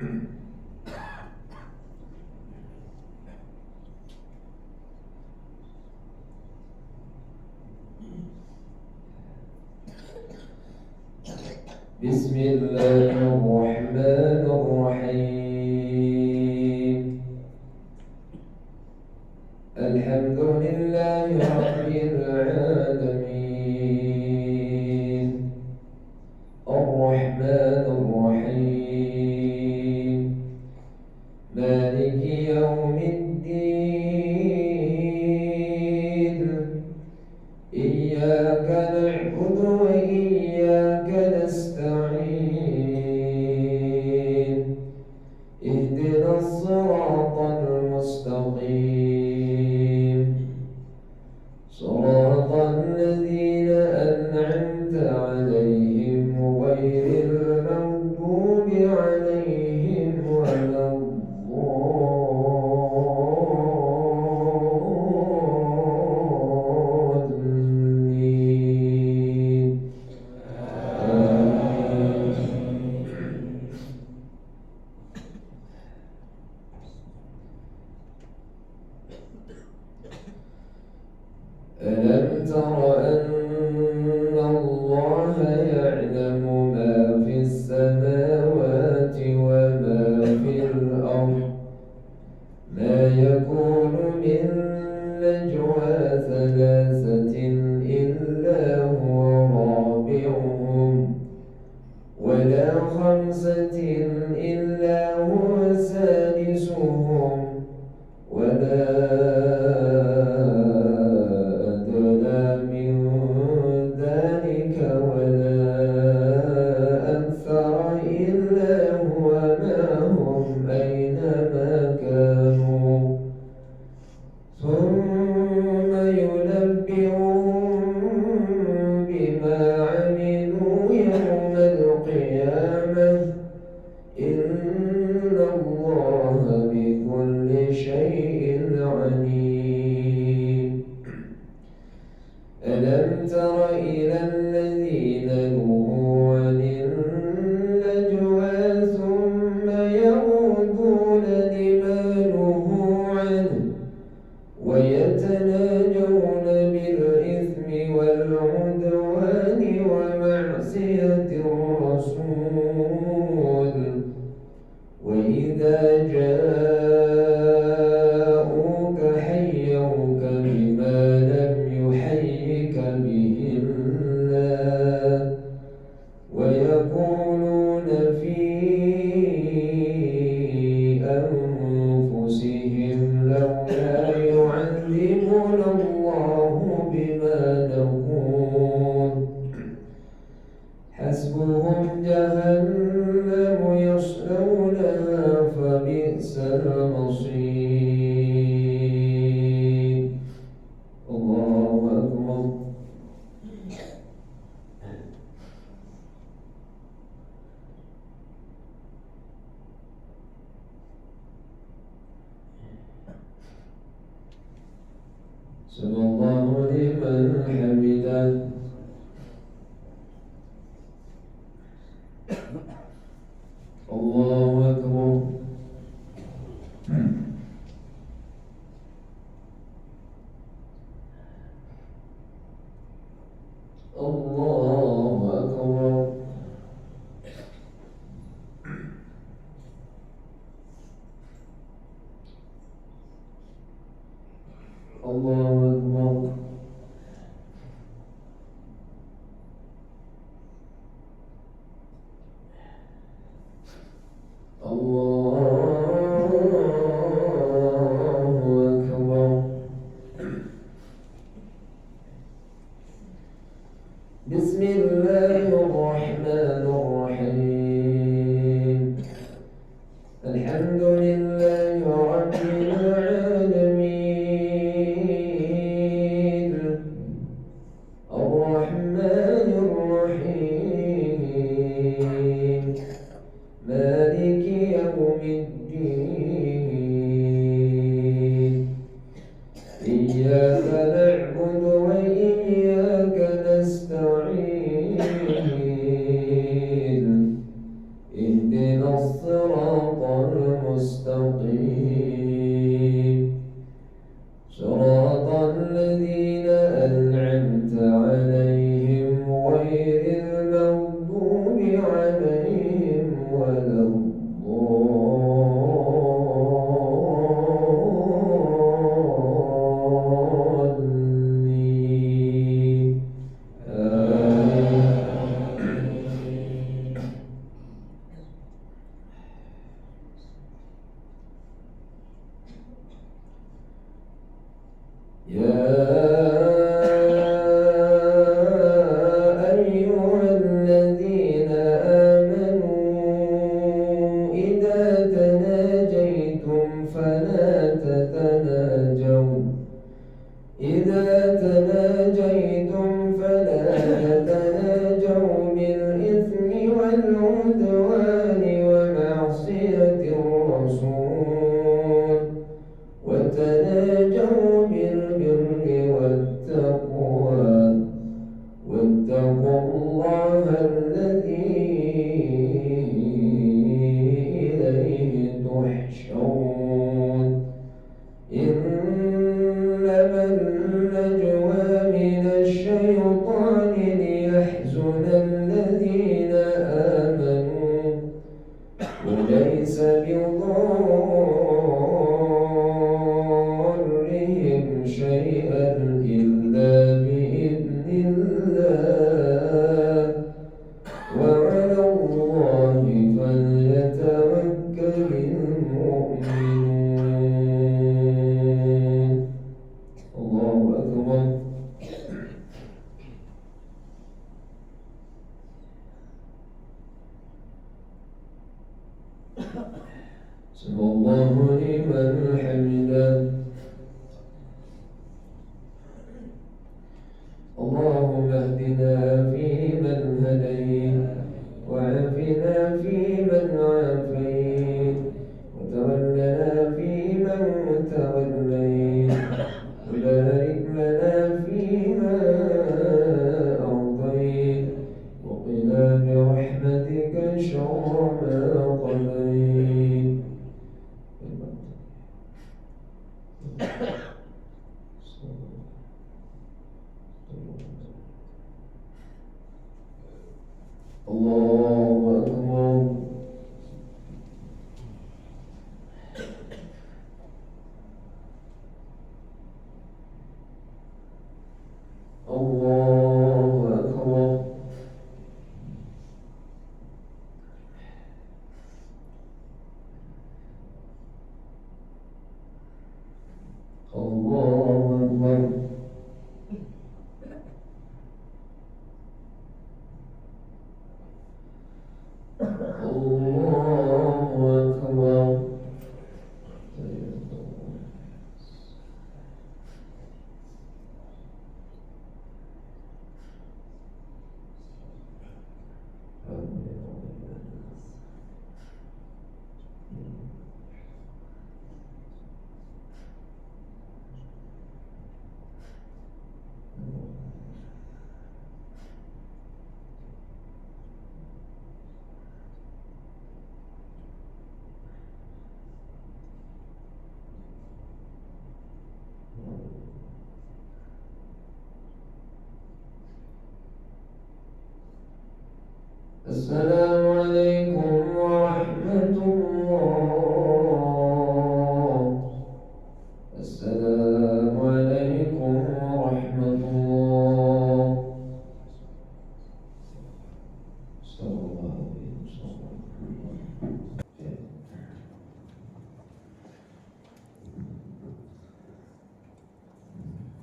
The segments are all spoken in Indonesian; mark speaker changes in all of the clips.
Speaker 1: بسم الله الرحمن الرحيم. الحمد لله رب العالمين، الرحمن الرحيم، مالك يوم الدين. إياك نعبد وإياك نستعين، اهدنا الصراط المستقيم، صراط الذين أنعمت عليهم غير المغضوب عليهم ولا الضالين. آمين. ألم تر أن الله يعلم ما في السماوات وما في الأرض؟ ما يكون من نجوى ثلاثة إلا هو رابعهم، ولا خمسة إلا هو سادسهم، ولا أدنى من ذلك ولا أكثر إلا هو معهم أينما كانوا، ثم ينبئهم بما عملوا يوم القيامة. إن الله بكل شيء عليم. ألم تر إلى الذين نهوا عن النجوى ثم يعودون لما نهوا عنه ويتناجون بالإثم والعدوان ومعصية الرسول، وإذا جاءوك حيوك بما لم يحيك به الله، ويقولون في أنفسهم لولا يعذبنا الله بما نقول، حسبهم جهنم يصلونها فبئس المصير. الله أكبر. سمع الله لمن حمده. الله أكبر. الله أكبر. الله أكبر. الله سمع الله لمن حمده اللهم اهدنا فيمن هديت وعافنا فيمن عافيت وتولنا فيمن توليت وبارك لنا فيما أعطيت وقنا برحمتك شر ما قضيت الله أكبر الله أكبر الله أكبر الله أكبر السلام عليكم ورحمة الله السلام عليكم ورحمة الله صلى الله عليه وسلم.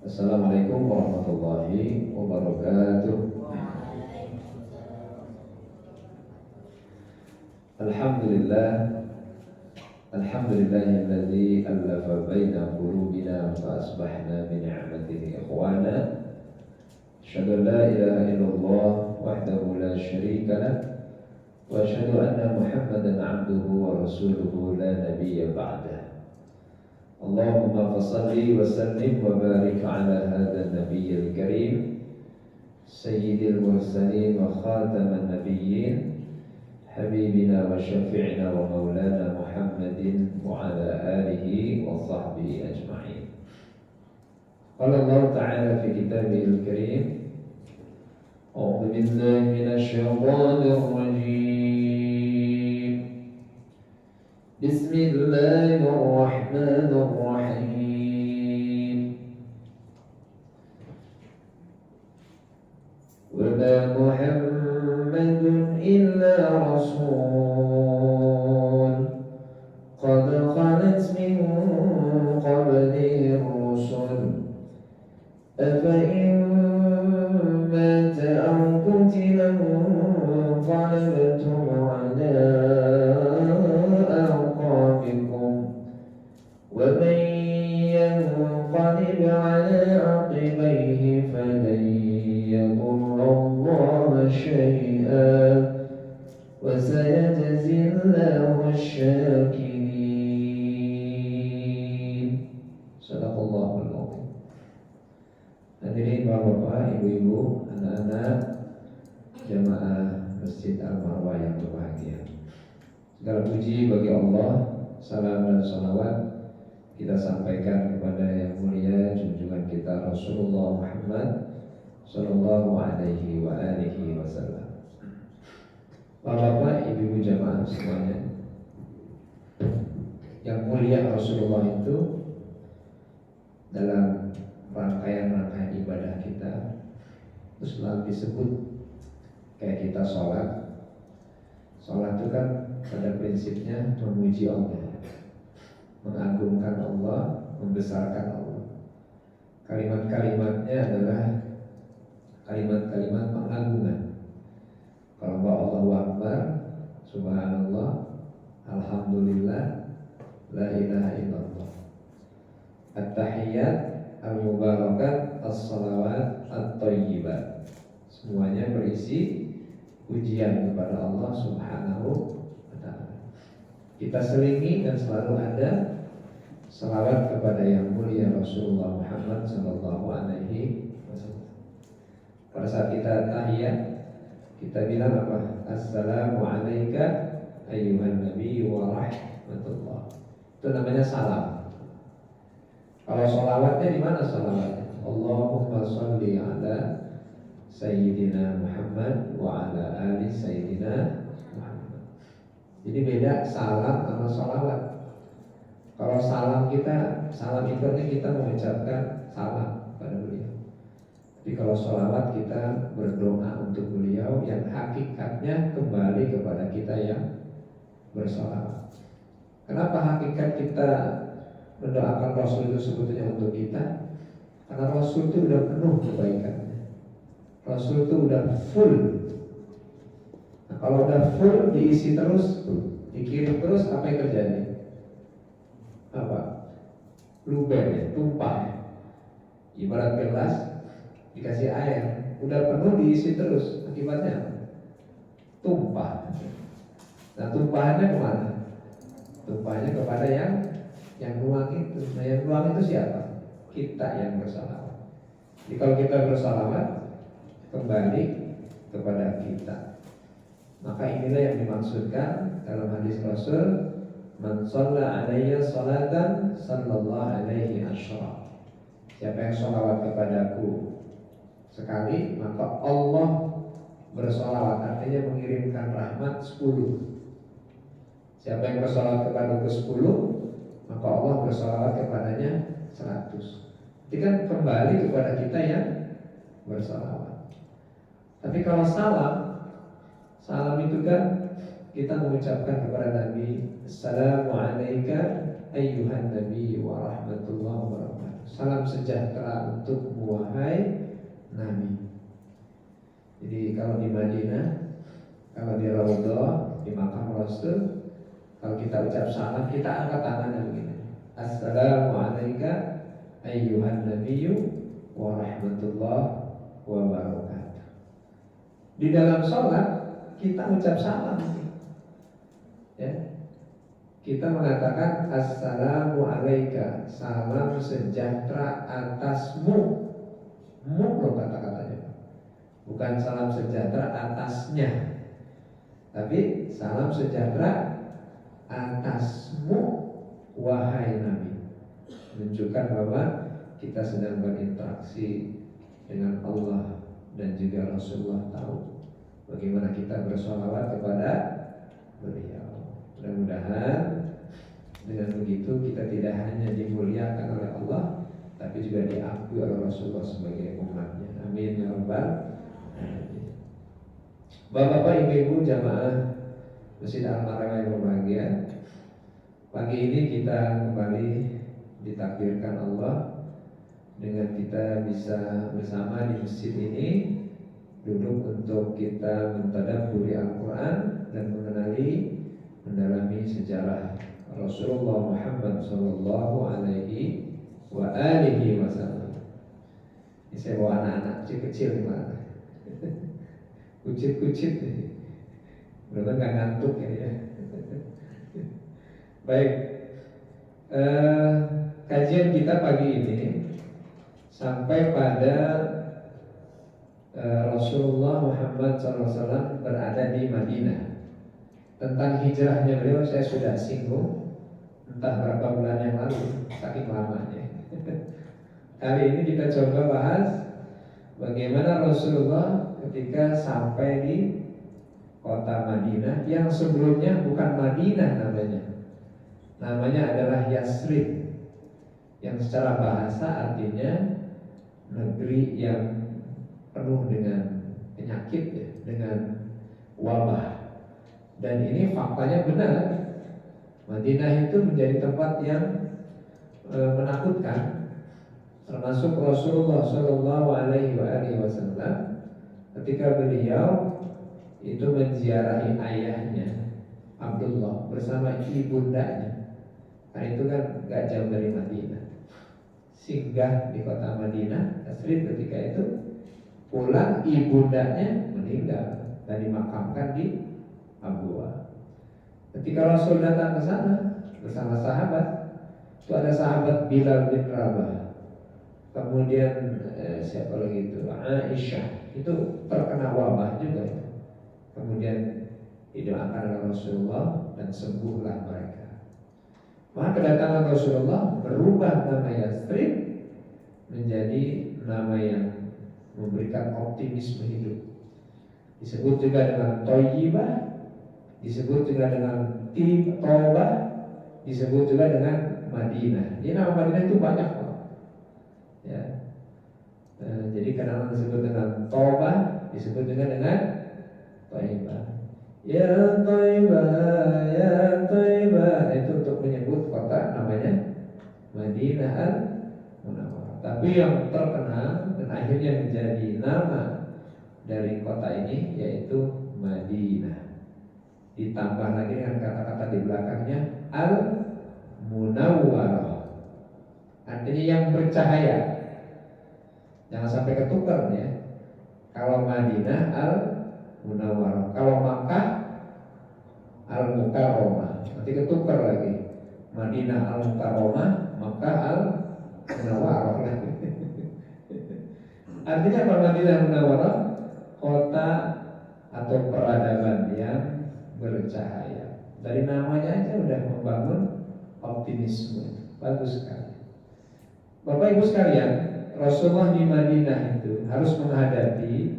Speaker 1: Assalamualaikum warahmatullahi wabarakatuh. Alhamdulillahilladzi allafa baina qulubina fa asbahna bi ni'matihi ikhwana. Asyhadu an la ilaha illallah wahdahu la syarika lah wa asyhadu anna Muhammadan 'abduhu wa rasuluhu la nabiyya ba'dah. Allahumma fassalli wa sallim wa barik ala hadzal nabiyyil karim sayyidil mursalin wa khataman nabiyyin حبيبنا وشفيعنا ومولانا محمد وعلى آله وصحبه أجمعين. قال الله تعالى في كتابه الكريم أعوذ بالله من الشيطان الرجيم بسم الله الرحمن الرحيم وما محمد إلا رسول قد خلت من قبله الرسل أفإن مات أو قتل انقلبتم على أعقابكم ومن ينقلب على عقبيه فلن يضر الله شيئا وسيجزي الله الشاكرين. Sadaqallahul Azim. Hadirin bapak-bapak, ibu-ibu, anak-anak jamaah Masjid Al-Marwah yang berbahagia. Segala puji bagi Allah, salam dan salawat kita sampaikan kepada yang mulia junjungan kita Rasulullah Muhammad sallallahu alaihi wa alihi wasallam. Bapak, ibu-ibu jamaah semuanya, yang mulia Rasulullah itu dalam rangkaian-rangkaian ibadah kita itu selalu disebut kayak kita sholat. Sholat itu kan pada prinsipnya memuji Allah, mengagungkan Allah, membesarkan Allah. Kalimat-kalimatnya adalah kalimat-kalimat pengagungan. Kalau Allahu Akbar, Subhanallah, alhamdulillah, la ilaha illallah. At-tahiyyat, al-mubarakat, as-salawat, at-thayyibat. Semuanya berisi pujian kepada Allah Subhanahu wa ta'ala. Kita selingi dan selalu ada salawat kepada yang mulia Rasulullah Muhammad sallallahu alaihi wasallam. Pada saat kita tahiyat, kita bilang apa? Assalamu alayka ayyuhan nabiyyu wa rahmatullah. Itu namanya salam. Kalau sholawatnya di mana sholawatnya? Allahumma sholli ala Sayyidina Muhammad wa ala ali Sayyidina Muhammad. Jadi beda salam sama sholawat. Kalau salam kita, salam itu artinya kita mengucapkan salam pada beliau. Tapi kalau sholawat kita berdoa untuk beliau yang hakikatnya kembali kepada kita yang bersholawat. Kenapa hakikat kita mendoakan Rasul itu sebetulnya untuk kita? Karena Rasul itu udah penuh kebaikannya. Rasul itu udah full. Nah, kalau udah full diisi terus, dikirim terus, apa yang terjadi? Apa? Luber ya, tumpah ya. Ibarat gelas dikasih air, udah penuh diisi terus, akibatnya apa? Tumpah. Nah, tumpahannya kemana? Tumpahnya kepada yang nuang itu. Nah, yang nuang itu siapa? Kita yang bersalawat. Jadi kalau kita bersalawat, kembali kepada kita. Maka inilah yang dimaksudkan dalam hadis Rasul, man shalla alayya salatan sallallahu alaihi asyra. Siapa yang sholawat kepadaku sekali, maka Allah bersolawat, artinya mengirimkan rahmat 10. Siapa yang bersolawat kepadaku 10, maka Allah bersolawat kepadanya 100. Jadi kan kembali kepada kita yang bersolawat. Tapi kalau salam itu kan kita mengucapkan kepada Nabi, Assalamu alayka ayyuhan nabi wa rahmatullahi wa barakatuh. Salam sejahtera untukmu wahai Nabi. Jadi kalau di Madinah, kalau di Raudhah, di makam Rasul, kalau kita ucap salam, kita angkat tangannya begini. Assalamu alayka ayyuhan nabiyyu wa rahmatullahi wa barakatuh. Di dalam sholat kita ucap salam, ya. Kita mengatakan assalamu alayka, salam sejahtera atasmu. Loh kata-katanya, bukan salam sejahtera atasnya, tapi salam sejahtera atasmu wahai Nabi. Menunjukkan bahwa kita sedang berinteraksi dengan Allah dan juga Rasulullah tahu bagaimana kita bersolawat kepada beliau. Mudah-mudahan dengan begitu kita tidak hanya dimuliakan oleh Allah, tapi juga diakui oleh Rasulullah sebagai umatnya. Amin ya rabbal alamin. Bapak-bapak, ibu-ibu jamaah Masjid Al-Marwah yang berbahagia, pagi ini kita kembali ditakdirkan Allah dengan kita bisa bersama di masjid ini, duduk untuk kita mentadabburi Al-Quran dan mendalami sejarah Rasulullah Muhammad sallallahu alaihi wa alihi wasallam. Ini saya bawa anak-anak kecil-kecil di mana? Kucit-kucit nih. Benar nggak ngantuk ini ya. Baik, kajian kita pagi ini sampai pada Rasulullah Muhammad SAW berada di Madinah. Tentang hijrahnya beliau saya sudah singgung entah berapa bulan yang lalu, saking lamanya. Kali ini kita coba bahas bagaimana Rasulullah ketika sampai di kota Madinah yang sebelumnya bukan Madinah namanya adalah Yasrib, yang secara bahasa artinya negeri yang penuh dengan penyakit ya, dengan wabah. Dan ini faktanya benar. Madinah itu menjadi tempat yang menakutkan, termasuk Rasulullah Shallallahu Alaihi Wasallam ketika beliau itu menziarahi ayahnya Abdullah bersama ibundanya. Nah itu kan gak jauh dari Madinah. Singgah di kota Madinah, Tasrif ketika itu pulang, ibundanya meninggal dan dimakamkan di Abwa. Ketika Rasul datang ke sana bersama sahabat, itu ada sahabat Bilal bin Rabah, kemudian siapa lagi itu, Aisyah, itu terkena wabah juga itu. Kemudian didoakan oleh Rasulullah dan sembuhlah mereka. Maka kedatangan Rasulullah berubah nama Yathrib menjadi nama yang memberikan optimisme hidup. Disebut juga dengan Thayyibah, disebut juga dengan Taubah, disebut juga dengan Madinah. Jadi nama Madinah itu banyak kok. Ya. Jadi kenapa disebut dengan Taubah, disebut juga dengan Thayyibah. Ya Thayyibah, ya Thayyibah, itu untuk menyebut kota namanya Madinah Al-Munawwarah. Tapi yang terkenal dan akhirnya menjadi nama dari kota ini yaitu Madinah. Ditambah lagi dengan kata-kata di belakangnya Al-Munawwarah, artinya yang bercahaya. Jangan sampai ketukar ya. Kalau Madinah Al-Munawwarah, kalau Makkah Al-Mukarramah, nanti ketukar lagi. Madinah Al-Mukarramah, Makkah Al-Munawwarah. Artinya apa Madinah Al-Munawwarah? Kota atau peradaban yang bercahaya. Dari namanya aja udah membangun optimisme. Bagus sekali. Bapak Ibu sekalian, Rasulullah di Madinah itu harus menghadapi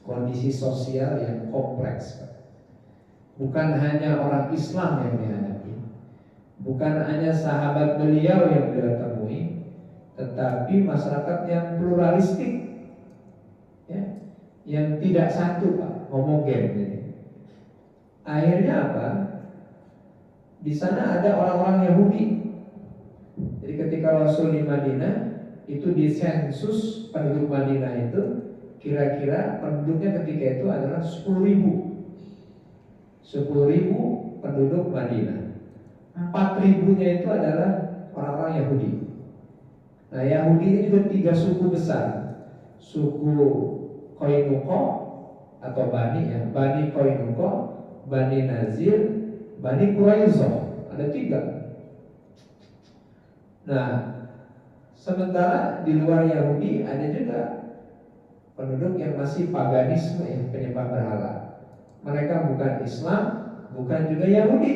Speaker 1: kondisi sosial yang kompleks. Bukan hanya orang Islam yang dihadapi, bukan hanya sahabat beliau yang beliau temui, tetapi masyarakat yang pluralistik, ya, yang tidak satu, Pak, homogen. Akhirnya apa? Di sana ada orang-orang Yahudi. Jadi ketika Rasul di Madinah, itu di sensus penduduk Madinah itu kira-kira penduduknya ketika itu adalah 10.000 penduduk Madinah. 4.000-nya itu adalah orang-orang Yahudi. Nah Yahudi ini juga 3 suku besar. Suku Qainuqa atau Bani ya, Bani Qainuqa, Bani Nazir, Bani Quraisyah. Ada 3. Nah sementara di luar Yahudi ada juga penduduk yang masih paganisme, yang penyembah berhala. Mereka bukan Islam, bukan juga Yahudi.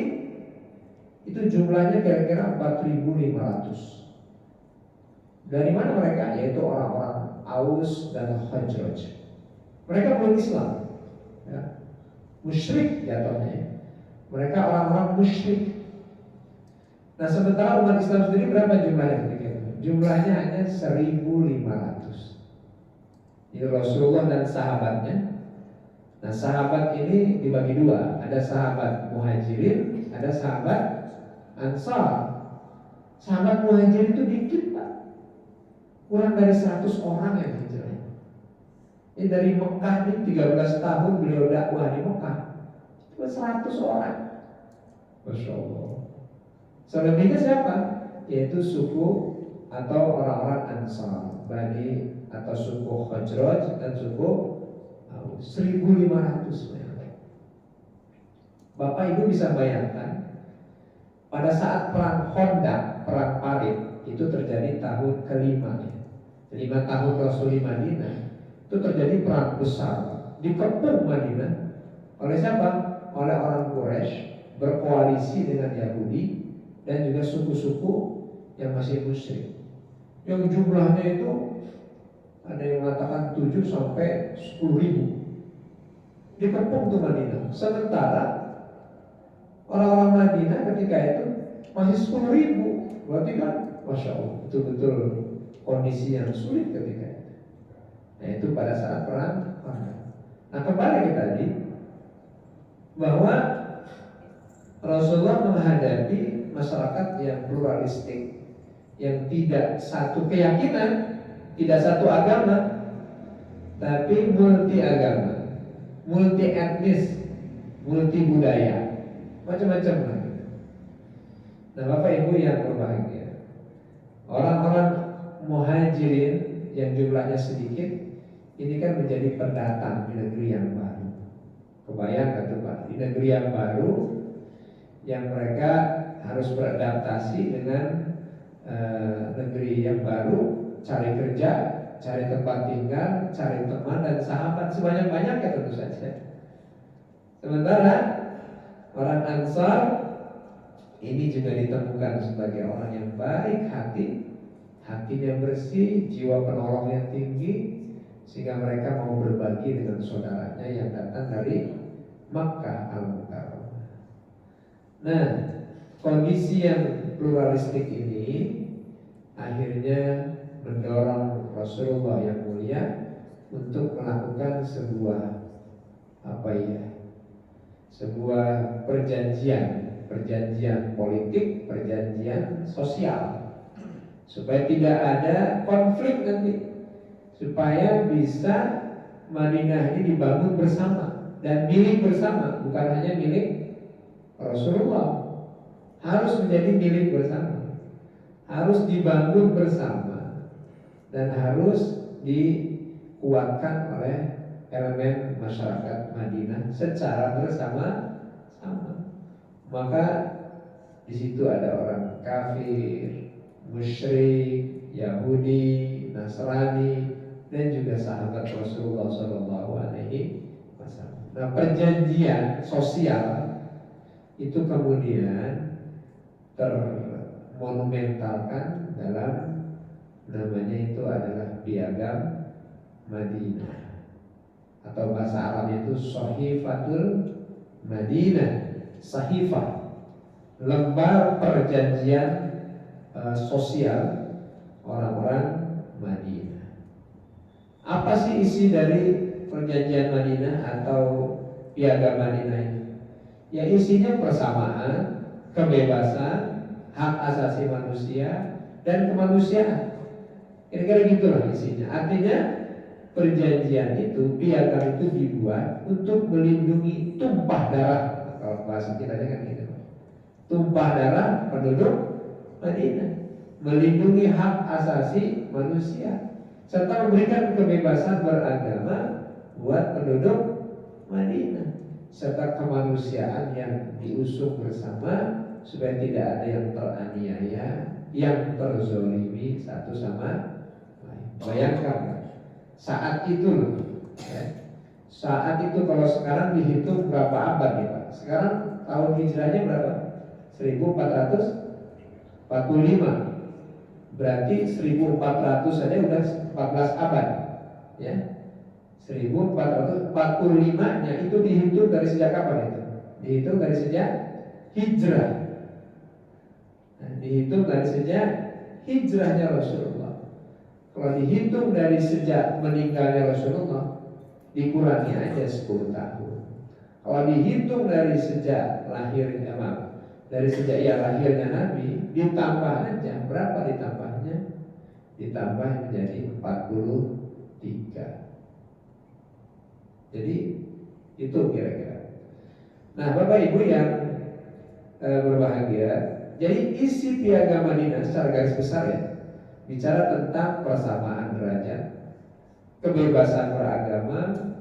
Speaker 1: Itu jumlahnya kira-kira 4.500. Dari mana mereka? Yaitu orang-orang Aus dan Khazraj. Mereka belum Islam, ya. Musyrik jatuhnya. Mereka orang-orang musyrik. Nah sementara umat Islam sendiri berapa jumlahnya ketika itu? Jumlahnya hanya 1.500. Ini Rasulullah dan sahabatnya. Nah sahabat ini dibagi 2. Ada sahabat Muhajirin, ada sahabat Ansar. Sahabat Muhajirin itu dikit, Pak. Kurang dari 100 orang yang hijrah. Ini dari Mekah ini 13 tahun beliau dakwah di Mekah. Cuma 100 orang. Masya Allah. Selebihnya siapa? Yaitu suku atau orang-orang Ansar, Bani atau suku Khazraj dan suku 1.500. Bapak Ibu bisa bayangkan pada saat perang Khandaq, perang Parit itu terjadi tahun ke-5 ya. 5 tahun Rasul di Madinah itu terjadi perang besar, dikepung Madinah oleh siapa? Oleh orang Quraisy berkoalisi dengan Yahudi dan juga suku-suku yang masih musyrik. Yang jumlahnya itu ada yang mengatakan 7 sampai 10.000. Dikepung tuh Madinah. Sementara orang-orang Madinah ketika itu masih 10.000. Berarti kan Masya Allah, betul-betul kondisi yang sulit ketika itu. Nah itu pada saat perang. Nah kembali ke tadi bahwa Rasulullah menghadapi masyarakat yang pluralistik, yang tidak satu keyakinan, tidak satu agama, tapi multi agama, multi etnis, multi budaya. macam-macam lah gitu. Nah Bapak Ibu yang berbahagia, orang-orang muhajirin yang jumlahnya sedikit ini kan menjadi pendatang di negeri yang baru. Kebayang tuh Pak, di negeri yang baru yang mereka harus beradaptasi dengan negeri yang baru, cari kerja, cari tempat tinggal, cari teman dan sahabat sebanyak-banyaknya tentu saja. Sementara orang Ansar ini juga ditemukan sebagai orang yang baik hati, hatinya bersih, jiwa penolongnya tinggi, sehingga mereka mau berbagi dengan saudaranya yang datang dari Makkah Al-Mukarramah. Nah, kondisi yang pluralistik ini akhirnya mendorong Rasulullah yang mulia untuk melakukan sebuah sebuah perjanjian politik, perjanjian sosial, supaya tidak ada konflik nanti, supaya bisa Madinah ini dibangun bersama dan milik bersama, bukan hanya milik Rasulullah, harus menjadi milik bersama, harus dibangun bersama dan harus dikuatkan oleh elemen masyarakat Madinah secara bersama-sama. Maka di situ ada orang kafir, musyrik, Yahudi, Nasrani, dan juga sahabat Rasulullah SAW. Nah, perjanjian sosial itu kemudian termonumentalkan dalam namanya itu adalah Piagam Madinah, atau bahasa Arabnya itu Sahifatul Madinah. Sahifah, lembar perjanjian sosial orang-orang Madinah. Apa sih isi dari perjanjian Madinah atau Piagam Madinah ini? Ya isinya persamaan, kebebasan, hak asasi manusia, dan kemanusiaan. Kira-kira gitulah isinya. Artinya perjanjian itu, piagam itu dibuat untuk melindungi tumpah darah, kalau bahasa kita kan gitu, tumpah darah penduduk Madinah, melindungi hak asasi manusia, serta memberikan kebebasan beragama buat penduduk Madinah, serta kemanusiaan yang diusung bersama supaya tidak ada yang teraniaya, yang terzolimi satu sama lain. Bayangkan saat itu ya. Saat itu kalau sekarang dihitung berapa abad ya Pak? Sekarang tahun hijrahnya berapa? 1445. Berarti 1400 saja udah 14 abad ya. 1445-nya itu dihitung dari sejak kapan itu? Dihitung dari sejak hijrah. Nah, dihitung dari sejak hijrahnya Rasulullah. Kalau dihitung dari sejak meninggalnya Rasulullah, dikurangi aja 10 tahun. Kalau dihitung dari sejak lahirnya, dari sejak lahirnya Nabi, ditambah aja, berapa ditambahnya? Ditambah menjadi 43. Jadi itu kira-kira. Nah Bapak Ibu yang berbahagia, jadi isi Piagam Madinah secara garis besar ya, bicara tentang persamaan derajat, kebebasan beragama,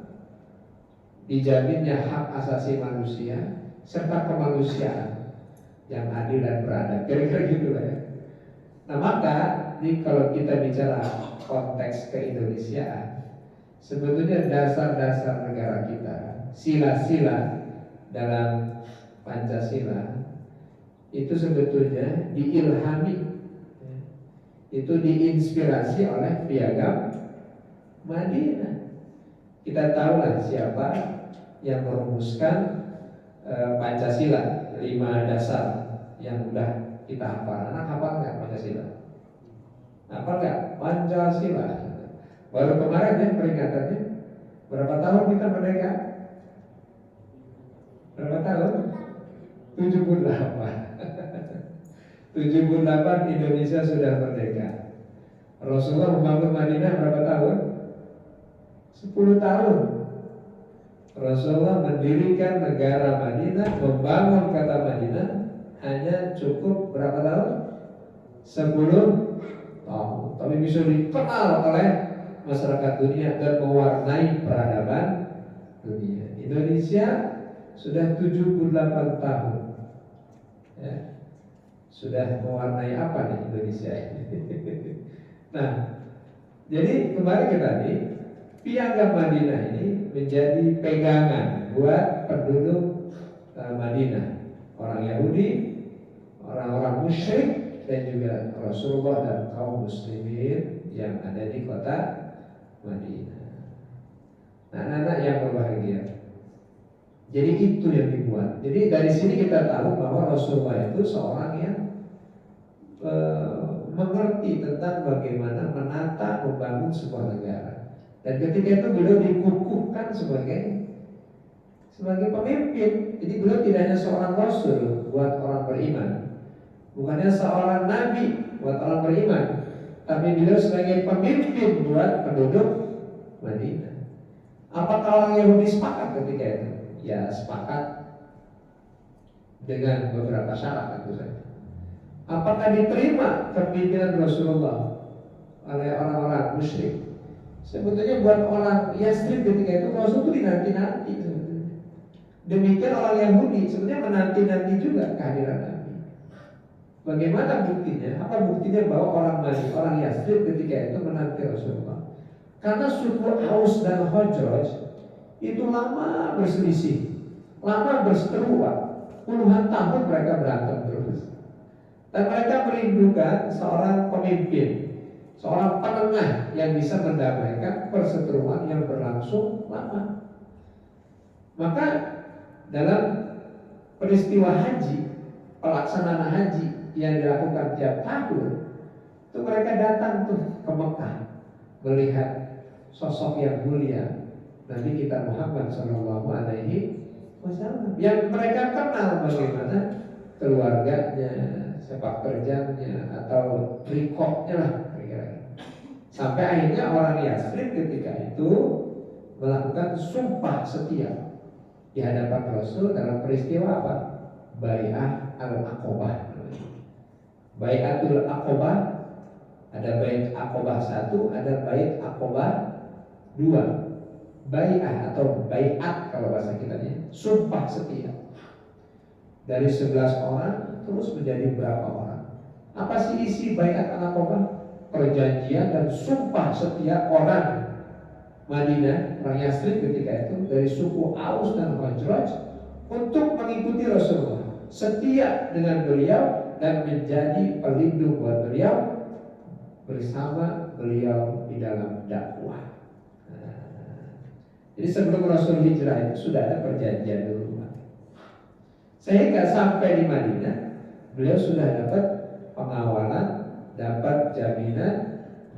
Speaker 1: dijaminnya hak asasi manusia, serta kemanusiaan yang adil dan beradab. Kira-kira gitu lah ya. Nah maka kalau kita bicara konteks keindonesiaan, sebetulnya dasar-dasar negara kita, sila-sila dalam Pancasila itu sebetulnya diilhami, itu diinspirasi oleh Piagam Madinah. Kita tahulah siapa yang merumuskan Pancasila, 5 dasar yang udah kita hafal. Anak hafal nggak Pancasila? Hafal nggak Pancasila? Baru kemarin ya peringatannya. Berapa tahun kita merdeka? Berapa tahun? 78. 78 Indonesia sudah merdeka. Rasulullah membangun Madinah berapa tahun? 10 tahun. Rasulullah mendirikan negara Madinah Madinah, membangun kota Madinah hanya cukup berapa tahun? 10 tahun. Tapi bisa dikenal oleh masyarakat dunia dan mewarnai peradaban dunia. Indonesia sudah 78 tahun. Ya. Sudah mewarnai apa nih Indonesia ini? Nah, jadi kembali ke tadi, Piagam Madinah ini menjadi pegangan buat penduduk Madinah, orang Yahudi, orang-orang musyrik, dan juga Rasulullah dan kaum muslimin yang ada di kota Madinah. Nah, anak-anak yang berbahagia. Jadi itu yang dibuat. Jadi dari sini kita tahu bahwa Rasulullah itu seorang yang mengerti tentang bagaimana menata, membangun sebuah negara. Dan ketika itu beliau dikukuhkan sebagai pemimpin. Jadi beliau tidak hanya seorang rasul buat orang beriman, bukannya seorang nabi buat orang beriman, tapi beliau sebagai pemimpin buat penduduk Madinah. Apakah orang Yahudi sepakat ketika itu? Ya sepakat dengan beberapa syarat tentu saja. Apakah diterima kepemimpinan Rasulullah oleh orang-orang musyrik? Sebetulnya buat orang Yasrib ketika itu Rasul itu dinanti-nanti sebetulnya. Demikian orang Yahudi sebenarnya menanti-nanti juga kehadiran Nabi. Bagaimana buktinya? Apa buktinya bahwa orang Yasrib ketika itu menanti Rasulullah? Karena suku Aus dan Khazraj itu lama berselisih, lama berseteru, puluhan tahun mereka berantem terus. Dan mereka merindukan seorang pemimpin, seorang penengah yang bisa mendamaikan perseteruan yang berlangsung lama. Maka dalam peristiwa haji, pelaksanaan haji yang dilakukan tiap tahun, itu mereka datang tuh ke Mekah melihat sosok yang mulia Nabi kita Muhammad SAW yang mereka kenal bagaimana keluarganya, sepak terjangnya atau rikoknya lah kira-kira. Sampai akhirnya orang Yasrib ketika itu melakukan sumpah setia di hadapan Rasul dalam peristiwa apa? Bai'ah al-Aqobah. Bai'atul Aqobah, ada Bait Aqobah 1, ada Bait Aqobah 2. Bai'ah atau bai'at kalau bahasa kitanya, sumpah setia. Dari 11 orang terus menjadi berapa orang? Apa sih isi bai'at al-Aqobah? Perjanjian dan sumpah setia orang Madinah, orang Yasrib ketika itu dari suku Aus dan Khazraj untuk mengikuti Rasulullah, setia dengan beliau dan menjadi pelindung buat beliau bersama beliau di dalam dakwah. Jadi sebelum Rasul hijrah itu sudah ada perjanjian dulu, sehingga sampai di Madinah beliau sudah dapat pengawalan, dapat jaminan,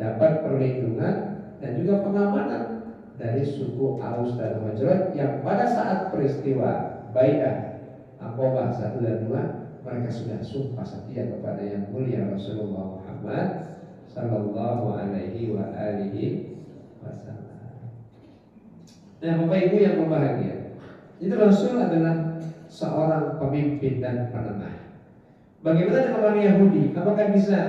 Speaker 1: dapat perlindungan dan juga pengamanan dari suku Aus dan Khazraj yang pada saat peristiwa Bai'ah Aqobah 1 dan 2 mereka sudah sumpah setia kepada yang mulia Rasulullah Muhammad sallallahu alaihi wa alihi wasallam. Nah, Bapak Ibu yang berbahagia, itu Rasul adalah seorang pemimpin dan penengah. Bagaimana dengan orang Yahudi? Apakah bisa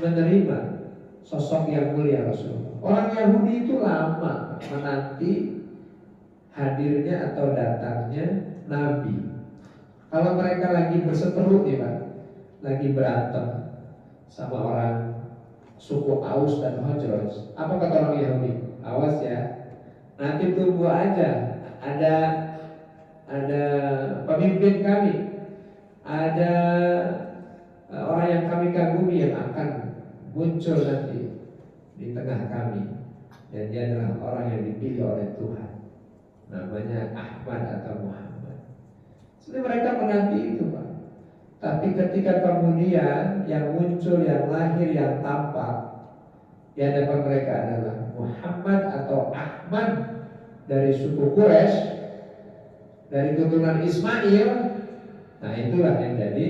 Speaker 1: menerima sosok yang mulia Rasulullah? Orang Yahudi itu lama menanti hadirnya atau datangnya Nabi. Kalau mereka lagi berseteru nih Pak, lagi berantem sama orang suku Aus dan Khazraj, apa kata orang Yahudi? Awas ya, nanti tunggu aja, ada pemimpin kami, ada orang yang kami kagumi yang akan muncul nanti di tengah kami, dan dia adalah orang yang dipilih oleh Tuhan, namanya Ahmad atau Muhammad. Jadi mereka menanti itu Pak. Tapi ketika kemudian yang muncul, yang lahir, yang tampak di hadapan mereka adalah Muhammad atau Ahmad dari suku Quraisy, dari keturunan Ismail. Nah itulah yang jadi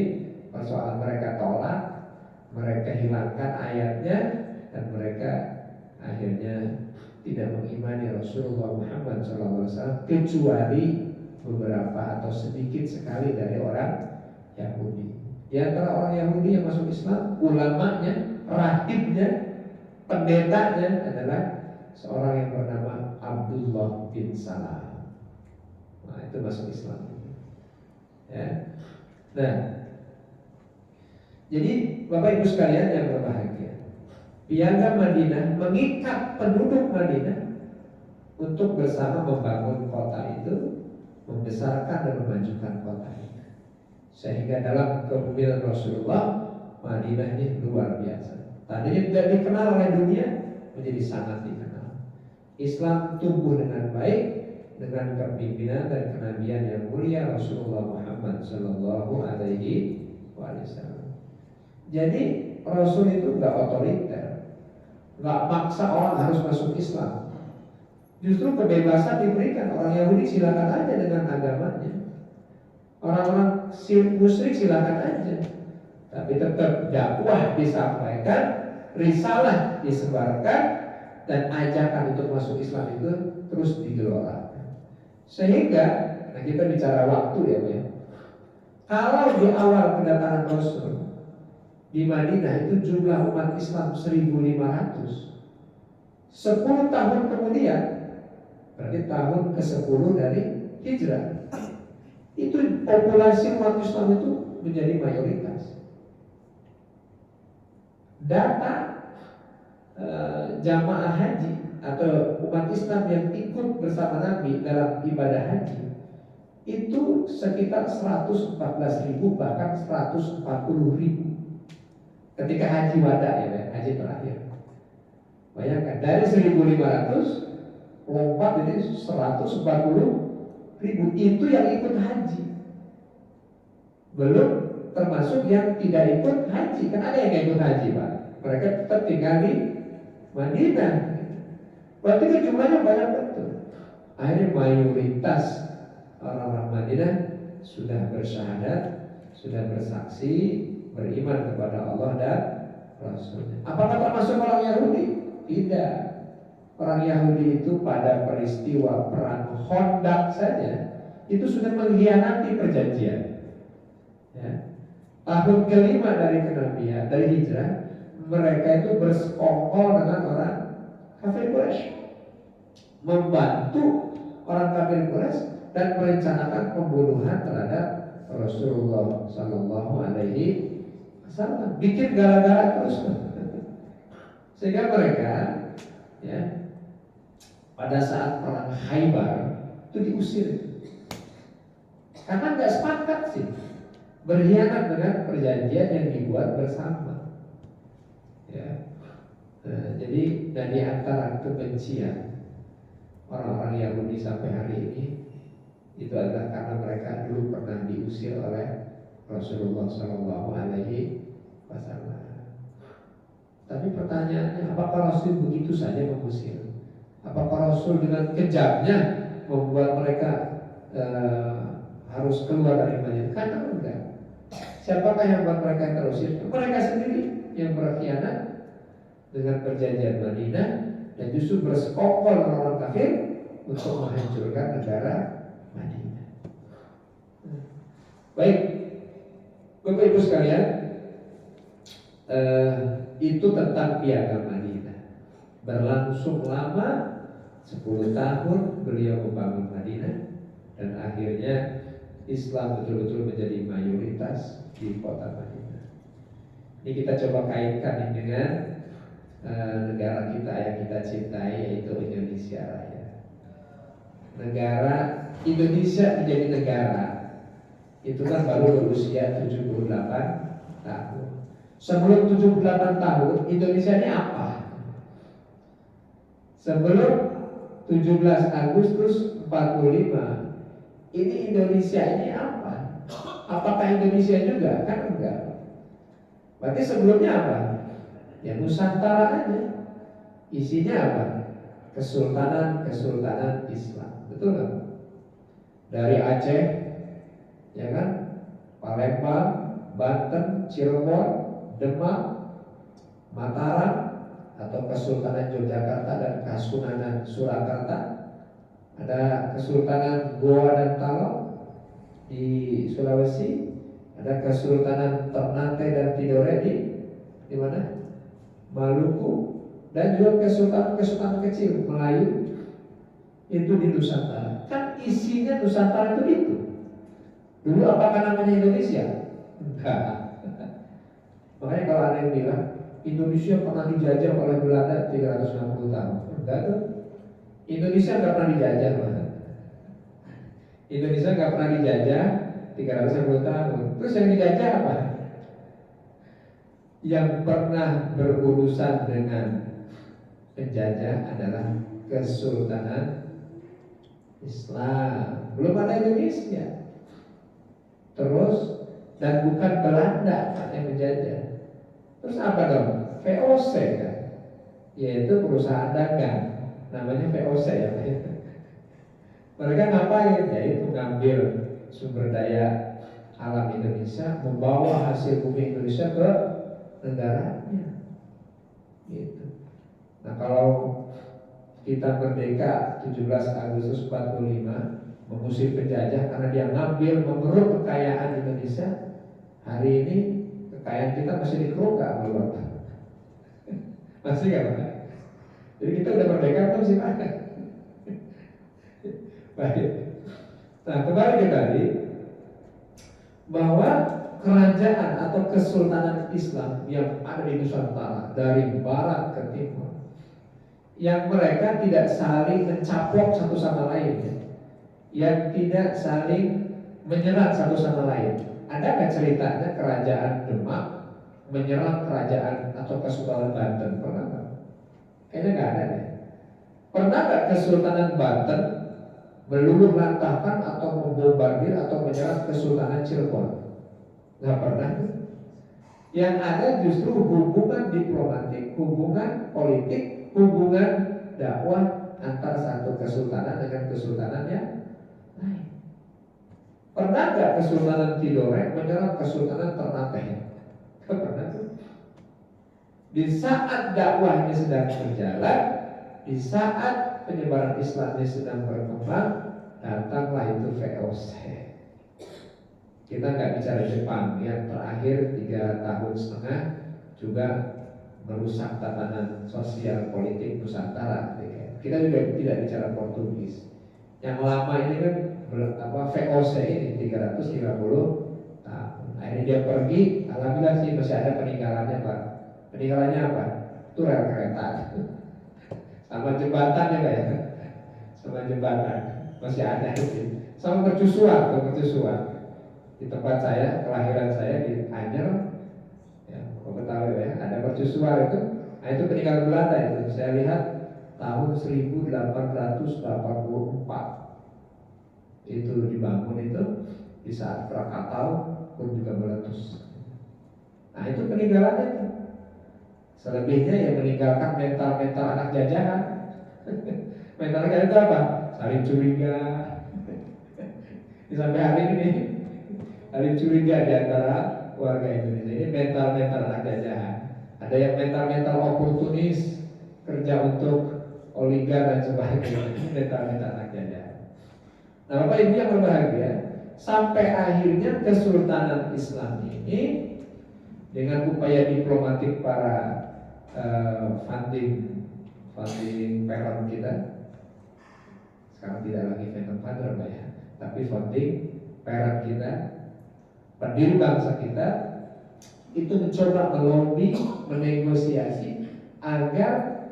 Speaker 1: persoalan. Mereka tolak, mereka hilangkan ayatnya, dan mereka akhirnya tidak mengimani Rasulullah Muhammad SAW kecuali beberapa atau sedikit sekali dari orang Yahudi. Di antara orang Yahudi yang masuk Islam, ulamanya, rahibnya, pendetanya adalah seorang yang bernama Abdullah bin Salam. Nah, itu masuk Islam. Ya. Nah, jadi Bapak Ibu sekalian yang berbahagia, Piagam Madinah mengikat penduduk Madinah untuk bersama membangun kota itu, membesarkan dan memajukan kota itu. Sehingga dalam kepemimpinan Rasulullah, Madinah ini luar biasa. Tadinya tidak dikenal oleh dunia, menjadi sangat dikenal. Islam tumbuh dengan baik dengan kepemimpinan dan kenabian yang mulia Rasulullah Muhammad Sallallahu Alaihi Wasallam. Jadi Rasul itu nggak otoriter, nggak maksa orang harus masuk Islam. Justru kebebasan diberikan. Orang Yahudi silakan aja dengan agamanya, orang-orang musyrik silakan aja, tapi tetap dakwah disampaikan, risalah disebarkan, dan ajakan untuk masuk Islam itu terus digelorakan. Sehingga, nah kita bicara waktu ya, ya. Kalau di awal kedatangan Rasul di Madinah itu jumlah umat Islam 1.500, 10 tahun kemudian, berarti tahun ke-10 dari Hijrah, itu populasi umat Islam itu menjadi mayoritas. Data jamaah haji atau umat Islam yang ikut bersama Nabi dalam ibadah haji itu sekitar 114.000 bahkan 140.000 ketika haji wada ya, haji terakhir. Bayangkan dari 1.500 lompat jadi 140.000, itu yang ikut haji. Belum termasuk yang tidak ikut haji. Kan ada yang ikut haji, Pak. Mereka tetap tinggal di Madinah. Berarti kan jumlahnya banyak betul. Akhirnya mayoritas orang-orang Madinah sudah bersyahadat, sudah bersaksi, beriman kepada Allah dan Rasulnya. Apakah termasuk orang Yahudi? Tidak. Orang Yahudi itu pada peristiwa perang Khandaq saja itu sudah mengkhianati perjanjian. Ya. Tahun kelima dari kenabian, dari hijrah, mereka itu bersekongkol dengan orang kafir Quraisy, membantu orang kafir Quraisy dan merencanakan pembunuhan terhadap Rasulullah Sallallahu Alaihi Wasallam, bikin gara-gara terus, sehingga mereka, ya, pada saat perang Khaybar itu diusir karena nggak sepakat sih, berkhianat dengan perjanjian yang dibuat bersama. Ya. Nah, jadi dari antara kebencian orang-orang Yahudi sampai hari ini itu adalah karena mereka dulu pernah diusir oleh Rasulullah Shallallahu Alaihi Wasallam. Tapi pertanyaannya, apakah Rasul begitu saja mengusir? Apakah Rasul dengan kejamnya membuat mereka harus keluar dari Madinah? Karena enggak. Siapakah yang membuat mereka terusir? Mereka sendiri yang berkhianat dengan perjanjian Madinah dan justru bersekongkol dengan orang kafir untuk menghancurkan negara Madinah. Baik, Bapak Ibu sekalian, itu tentang Piagam Madinah. Berlangsung lama, 10 tahun beliau membangun Madinah, dan akhirnya Islam betul-betul menjadi mayoritas di kota Madinah. Ini kita coba kaitkan dengan negara kita yang kita cintai, yaitu Indonesia Raya. Negara Indonesia menjadi negara itu kan baru berusia 78 tahun. Sebelum 78 tahun Indonesia ini apa? Sebelum 17 Agustus 45 ini Indonesia ini apa? Apakah Indonesia juga? Kan enggak. Berarti sebelumnya apa? Ya Nusantara aja. Isinya apa? Kesultanan Islam. Betul kan? Dari Aceh, ya kan? Palembang, Banten, Cirebon, Demak, Mataram atau Kesultanan Yogyakarta dan Kasunanan Surakarta,
Speaker 2: Ada Kesultanan Goa dan Talok di Sulawesi, ada Kesultanan Ternate dan Tidore di mana? Maluku, dan juga kesultanan kecil Melayu itu di Nusantara. Kan isinya Nusantara itu. Dulu apakah namanya Indonesia? Enggak. Makanya kalau ada yang bilang Indonesia pernah dijajah oleh Belanda 360 tahun. Enggak tuh. Indonesia nggak pernah dijajah, Pak. Indonesia nggak pernah dijajah 360 tahun. Terus yang dijajah apa? Yang pernah berurusan dengan penjajah adalah Kesultanan Islam. Belum ada Indonesia. Terus dan bukan Belanda yang menjajah. Terus apa dong? VOC kan, yaitu perusahaan dagang, namanya VOC ya. Mereka ngapain? Yaitu ngambil sumber daya alam Indonesia, membawa hasil bumi Indonesia ke negaranya. Gitu. Nah kalau kita merdeka 17 Agustus 45, mengusir penjajah karena dia ngambil mengeruk kekayaan Indonesia. Hari ini kekayaan kita masih dikeruk nggak keluar? Masih nggak Pak? Jadi kita udah merdeka atau masih ada? Baik. Nah kembali ke tadi bahwa kerajaan atau kesultanan Islam yang ada di Nusantara dari barat ke timur, yang mereka tidak saling mencaplok satu sama lain, yang tidak saling menyerang satu sama lain. Adakah ceritanya kerajaan Demak menyerang kerajaan atau Kesultanan Banten? Pernah nggak? Kayaknya nggak ada deh. Pernah nggak Kesultanan Banten meluluh lantahkan atau membombardir atau menyerang Kesultanan Cirebon? Nggak pernah. Yang ada justru hubungan diplomatik, hubungan politik, hubungan dakwah antara satu kesultanan dengan kesultanan yang lain. Pernah nggak Kesultanan Tidore menyerang Kesultanan Ternate? Pernah. Di saat dakwah ini sedang berjalan, di saat penyebaran Islam ini sedang berkembang, datanglah itu VOC. Kita nggak bicara Jepang yang terakhir 3,5 tahun juga merusak tatanan sosial politik Nusantara. Kita juga tidak bicara Portugis. Yang lama ini kan VOC ini 330 tahun. Akhirnya dia pergi, alhamdulillah sih masih ada peninggalannya Pak. Peninggalannya apa? Itu rel kereta. Sama jembatan ya Pak ya. Sama jembatan masih ada sih. Sama mercusuar. Di tempat saya, kelahiran saya di Anyer, ya, kau ketahui ya, ada mercusuar itu. Nah itu peninggalan Belanda itu. Saya lihat tahun 1884 itu dibangun itu di saat Krakatau pun juga meletus. Nah itu peninggalannya itu. Selebihnya yang meninggalkan mental anak jajahan. Mental jajahan itu apa? Saling curiga. Sampai hari ini saling curiga di antara warga Indonesia. Ini mental anak jajahan. Ada yang mental oportunis, kerja untuk oligar dan sebagainya. Ini mental anak jajahan. Nah Bapak Ibu yang berbahagia, sampai akhirnya Kesultanan Islam ini dengan upaya diplomatik para funding parent kita, sekarang tidak lagi Phantom Father Pak ya, tapi funding parent kita, pendiri bangsa kita itu mencoba melobi, menegosiasi agar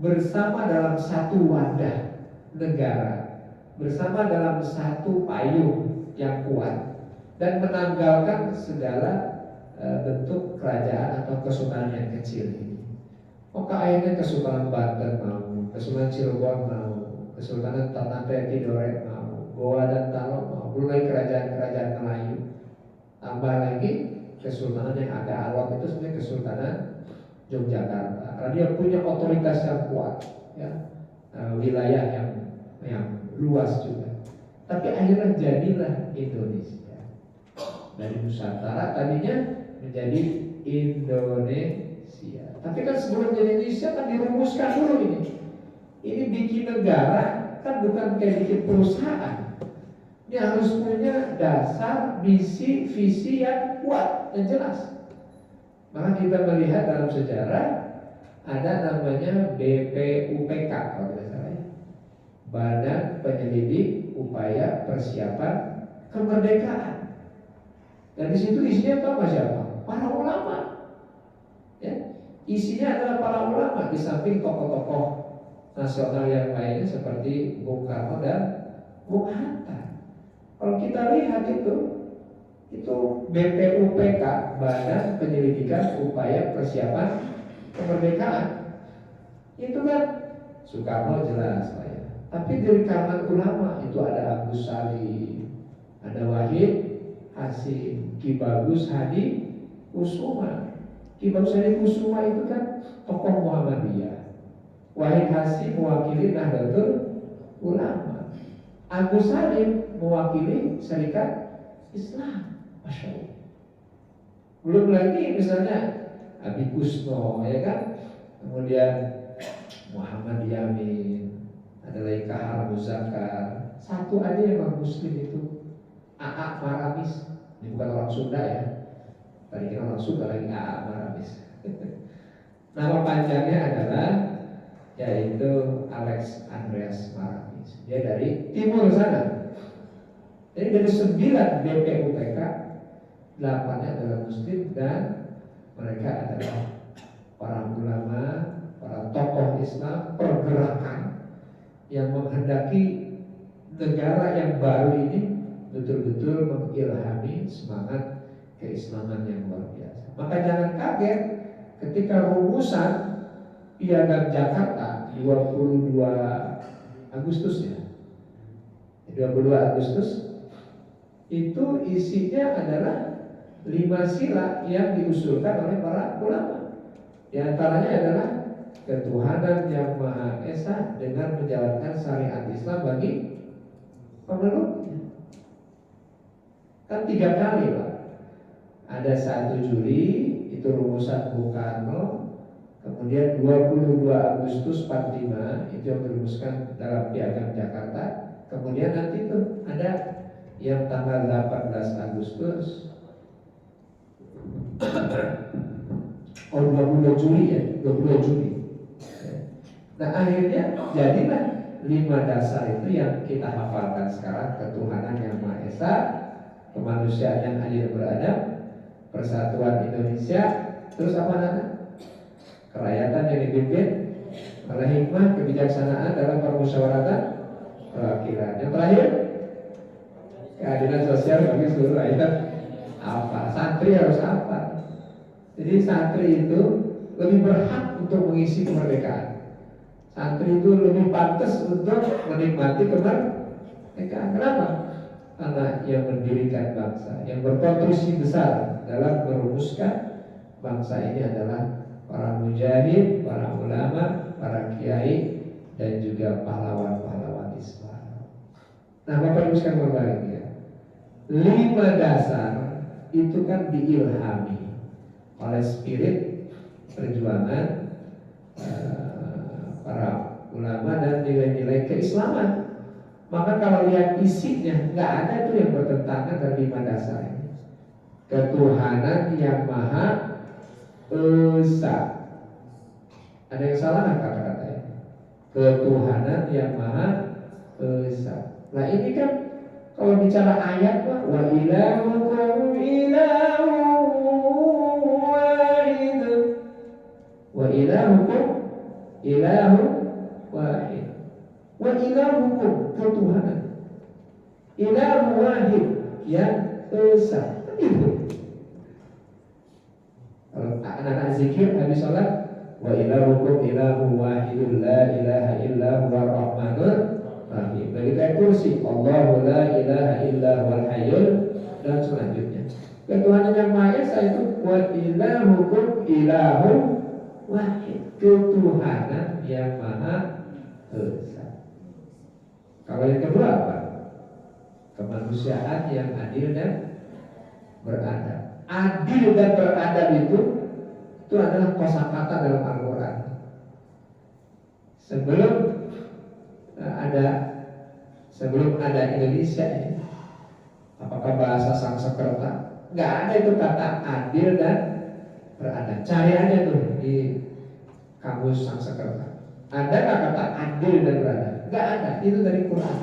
Speaker 2: bersama dalam satu wadah negara, bersama dalam satu payung yang kuat dan menanggalkan segala bentuk kerajaan atau kesultanan yang kecil ini. Maka akhirnya Kesultanan Banten mau, Kesultanan Cirebon mau, Kesultanan Ternate Tidore mau, Goa dan Talok mau, belum lagi kerajaan-kerajaan Melayu. Tambah lagi kesultanan yang agak alot itu sebenarnya Kesultanan Yogyakarta. Karena dia punya otoritas yang kuat, ya, wilayah yang luas juga. Tapi akhirnya jadilah Indonesia. Dari Nusantara tadinya menjadi Indonesia. Tapi kan sebelum jadi Indonesia kan dirumuskan dulu ini. Ini bikin negara kan bukan kayak bikin perusahaan. Ini harus punya dasar, misi, visi yang kuat dan jelas. Maka kita melihat dalam sejarah ada namanya BPUPK kalau tidak salah ya. Badan Penyelidik Upaya Persiapan Kemerdekaan. Dan di situ isinya tahu siapa? Para ulama. Ya, isinya adalah para ulama di samping tokoh-tokoh nasional yang lainnya seperti Bung Karno dan Bung Hatta. Kalau kita lihat itu BPUPK, Badan Penyelidikan Upaya Persiapan Kemerdekaan. Itu kan Soekarno jelas lah ya. Tapi dari kalangan ulama itu ada Agus Salim, ada Wahid Hasim, Ki Bagus Hadi Kusuma. Ki Bagus Hadi Kusuma itu kan tokoh Muhammadiyah. Wahid Hasim mewakili Nahdlatul Ulama. Agus Salim mewakili Serikat Islam. Masya Allah. Belum lagi misalnya Abi Kusno, ya kan? Kemudian Muhammad Yamin, ada lagi Kahar Muzakar. Satu aja yang non Muslim itu A.A. Maramis. Ini bukan orang Sunda ya. Tadi kira orang Sunda lagi A.A. Maramis. Nama panjangnya adalah yaitu Alex Andreas Maramis. Dia dari timur sana. Jadi dari 9 BPUPK, 8-nya adalah Muslim dan mereka adalah para ulama, para tokoh Islam, pergerakan yang menghendaki negara yang baru ini betul-betul mengilhami semangat keislaman yang luar biasa. Maka jangan kaget ketika rumusan Piagam Jakarta 22 Agustus ya, 22 Agustus itu isinya adalah 5 sila yang diusulkan oleh para ulama. Di antaranya adalah ketuhanan yang Maha Esa dengan menjalankan syariat Islam bagi pemeluknya. Kan 3 kali Pak. Ada 1 Juli itu rumusan Bung Karno. Kemudian 22 Agustus 45 itu yang dirumuskan dalam Piagam Jakarta. Kemudian nanti itu ada yang tanggal 18 Agustus 22 Juli ya, 22 Juli. Nah akhirnya jadilah 5 dasar itu yang kita hafalkan sekarang: ketuhanan yang Maha Esa, kemanusiaan yang adil beradab, persatuan Indonesia, terus apa namanya? Kerakyatan yang dipimpin oleh hikmah, kebijaksanaan dalam permusyawaratan perwakilan. Yang terakhir, keadilan sosial bagi seluruh rakyat. Apa? Santri harus apa? Jadi santri itu lebih berhak untuk mengisi kemerdekaan. Santri itu lebih pantas untuk menikmati kemerdekaan. Kenapa? Karena yang mendirikan bangsa, yang berkontribusi besar dalam merumuskan bangsa ini adalah para mujahid, para ulama, para kiai, dan juga pahlawan-pahlawan Islam. Nah, Bapak Ibu sekalian berbahagia, 5 dasar itu kan diilhami oleh spirit perjuangan para ulama dan nilai-nilai keislaman. Maka kalau lihat isinya, nggak ada itu yang bertentangan dari 5 dasar ini. Ketuhanan yang Maha Esa. Ada yang salah nggak kata-katanya? Ketuhanan yang Maha Esa. Nah ini kan kalau bicara ayat mah wa ilahukum ilahun wahid. Wa ilahukum ilahun wahid. Wa ilahukum ketuhanan. Ilahu wahid yang esa. Itu. Kalau anak-anak zikir habis sholat, wa ilahukum ilahu wahidul la ilaha illa huwa rahmanur rahim. Begitu ayat kursi, Allahu la ilaha illa huwal hayyul, dan selanjutnya. Ketuhanan yang Maha Esa itu wa ilahukum ilahu wahid. Ketuhanan yang Maha Esa. Kalau yang kedua apa? Kemanusiaan yang adil dan beradab. Adil dan beradab itu adalah kosakata dalam Al-Quran. Sebelum ada sebelum ada Indonesia ini. Apakah bahasa Sanskerta? Nggak ada itu kata adil dan beradab. Cari aja tuh di kamus Sanskerta. Ada nggak kata adil dan beradab? Nggak ada. Itu dari Quran.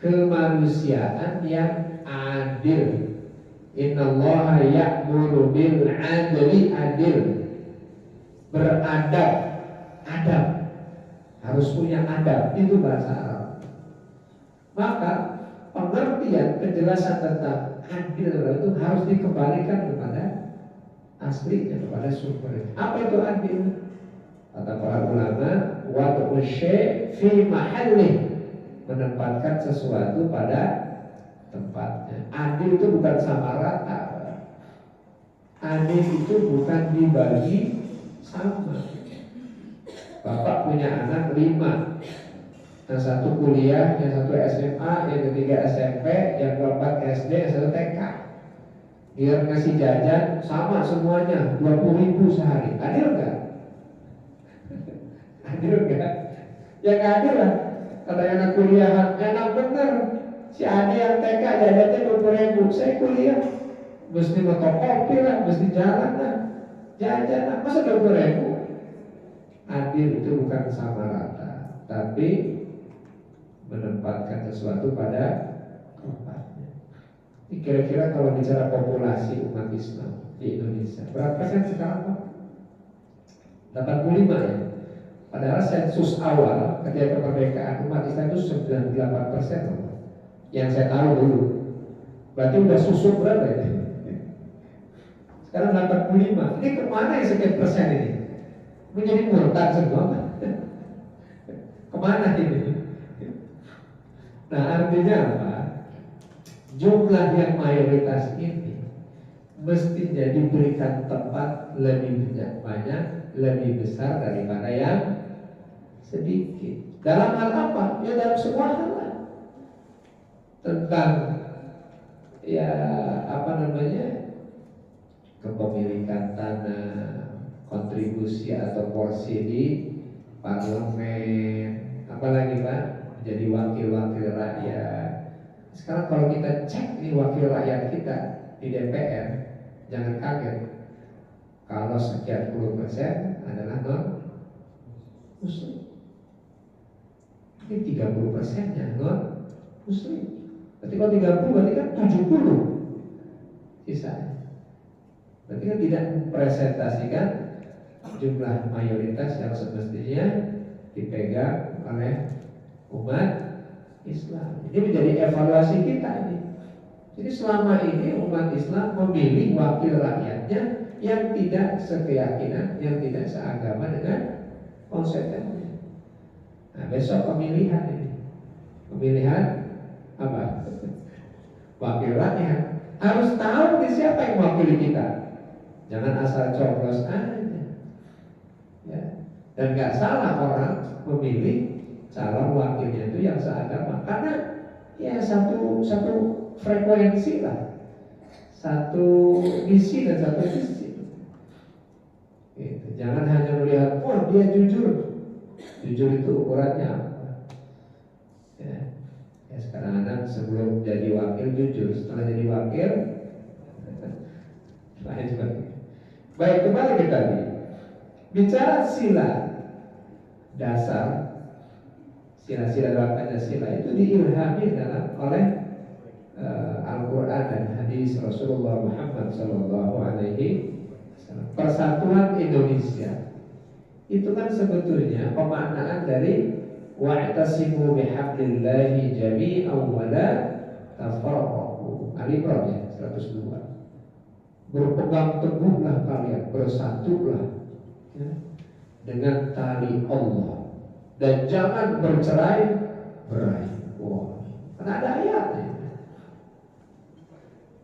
Speaker 2: Kemanusiaan yang adil. Innallaha ya'muru bil adli, adil, beradab, adab, harus punya adab, itu bahasa Arab. Maka pengertian penjelasan tentang adil itu harus dikembalikan kepada aslinya, kepada sumbernya. Apa itu adil? Kata para ulama, wad'u syai' fi mahallih, menempatkan sesuatu pada tempatnya. Adil itu bukan sama rata. Adil itu bukan dibagi sama. Bapak punya anak 5, yang satu kuliah, yang satu SMA, yang ketiga SMP, yang keempat SD, yang satu TK. Dia ngasih jajan sama semuanya 20.000 sehari. Adil nggak? Adil nggak? Ya nggak adil lah. Kata anak kuliah, enak bener. Si Adi yang TK jajannya 20.000, saya kuliah mesti fotokopi lah, mesti jalan lah, jajan lah, masa 20.000? Adil itu bukan sama rata, tapi menempatkan sesuatu pada tempatnya. Kira-kira kalau bicara populasi umat Islam di Indonesia, berapa persen sekarang Pak? 85 ya. Padahal sensus awal ketika kemerdekaan umat Islam itu 98%. Yang saya tahu dulu. Berarti udah susut berapa ya? Sekarang 85. Ini kemana ya sekian persen ini? Menjadi murtad semua. Kemana ini? Nah artinya apa? Jumlah yang mayoritas ini mestinya diberikan tempat lebih banyak, lebih besar daripada yang sedikit. Dalam hal apa? Ya dalam semua hal. Tentang ya apa namanya, kepemilikan tanah, kontribusi atau porsi di parlemen, apalagi Pak, jadi wakil-wakil rakyat. Sekarang kalau kita cek nih wakil rakyat kita di DPR, jangan kaget kalau sekian % adalah non muslim. Ini 30%-nya non muslim. Berarti kalau 30 berarti kan 70 sisanya. Berarti kan tidak mempresentasikan jumlah mayoritas yang semestinya dipegang oleh umat Islam. Ini menjadi evaluasi kita ini. Jadi selama ini umat Islam memilih wakil rakyatnya yang tidak sekeyakinan, yang tidak seagama dengan konsepnya. Nah besok pemilihan ini, pemilihan apa? Wakil rakyat. Harus tahu siapa yang mewakili kita. Jangan asal coblos aja. Ya. Dan nggak salah orang memilih calon wakilnya itu yang seagama, karena ya satu frekuensi lah, satu misi dan satu visi. Gitu. Jangan hanya melihat, oh dia jujur. Jujur itu ukurannya apa? Ya. Ya sekarang anak sebelum jadi wakil jujur, setelah jadi wakil lain sebagainya. Baik, kembali ke tadi. Bicara sila dasar, sila-sila dalam Pancasila itu diilhami oleh Al-Quran dan hadis Rasulullah Muhammad SAW. Persatuan Indonesia itu kan sebetulnya pemaknaan dari wa'tasimu bihablillahi jami'an wa la tafarraqu. Ali Imran ya, 102. Berpegang teguhlah kalian, bersatulah ya, dengan tali Allah dan jangan bercerai-berai. Wah, karena ada ayatnya.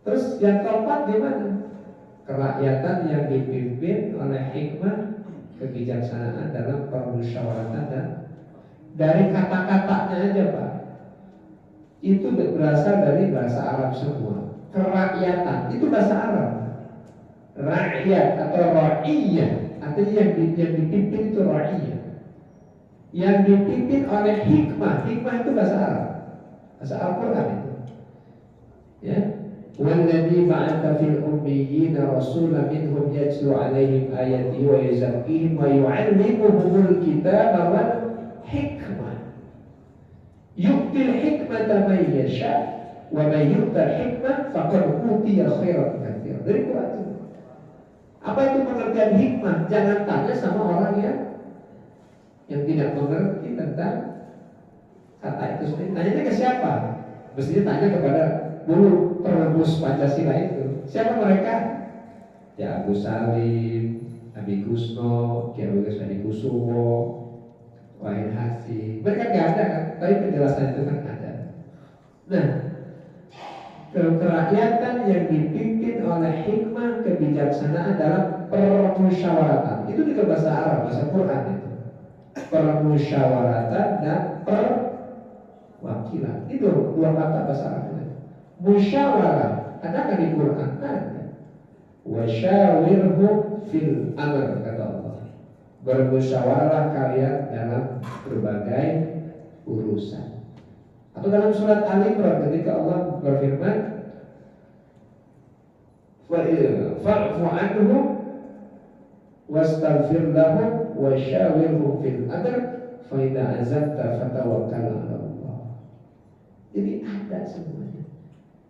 Speaker 2: Terus yang keempat gimana? Kerakyatan yang dipimpin oleh hikmah, kebijaksanaan dalam permusyawaratan dan dari kata-katanya aja Pak, itu berasal dari bahasa Arab semua. Kerakyatan itu bahasa Arab. Rakyat atau ra'iyah, artinya yang dipimpin itu ra'iyah. Yang dipimpin oleh hikmah, hikmah itu bahasa Arab. Bahasa Al-Quran itu. Ya. Walladzi ba'atha fil ummiyina rasulan minhum yatlu 'alaihim ayatihi wa yuzakkihim wa yu'allimuhumul kitaba wal hikmah. Yu'til hikmata man yasha wa man yu'tal hikmah faqad utiya khairan katsiran. Dari Quran itu. Apa itu pengertian hikmah? Jangan tanya sama orang yang tidak mengerti tentang kata itu sendiri. Tanya ke siapa? Mestinya tanya kepada dulu perebus Pancasila itu. Siapa mereka? Ya Agus Salim, Abi Gusno, Ki Agus Hadikusumo, Wahid Hasyim. Mereka nggak ada kan? Tapi penjelasan itu kan ada. Nah, kerakyatan yang dipimpin oleh hikmah kebijaksanaan dalam permusyawaratan. Itu juga bahasa Arab, bahasa Quran itu. Permusyawaratan dan perwakilan. Itu dua kata bahasa Arab. Musyawarah ada kan di Quran? Ada. Wasyawirhum fil amr, kata Allah. Bermusyawarah kalian dalam berbagai urusan. Atau dalam surat Al-Imran ketika Allah berfirman, fa'fu anhum wastaghfir lahum wasyawirhum fil amr fa idza azamta fatawakkal 'ala Allah. Jadi ada semuanya.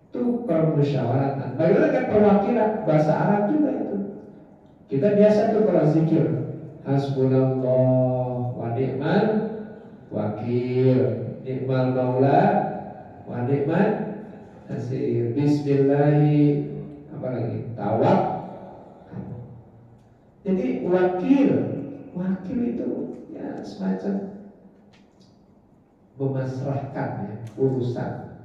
Speaker 2: Itu permusyawaratan. Bagaimana kan perwakilan? Bahasa Arab juga itu. Kita biasa tuh kalau zikir hasbunallah wa ni'mal wakil, ni'mal maula wa ni'mal nasir, bismillahi apa lagi? Tawak. Jadi wakil itu ya semacam memasrahkan ya, urusan.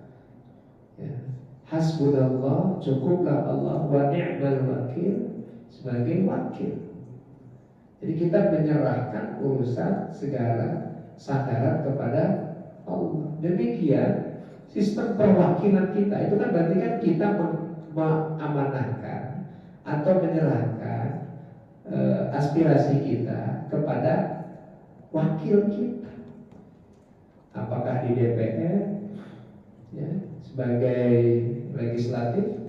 Speaker 2: Ya. Hasbunallah, cukuplah Allah, wa ni'mal wakil, sebagai wakil. Jadi kita menyerahkan urusan segala sandaran kepada Allah. Demikian sistem perwakilan kita itu kan berarti kan kita mengamanahkan atau menyerahkan aspirasi kita kepada wakil kita. Apakah di DPR ya, sebagai legislatif,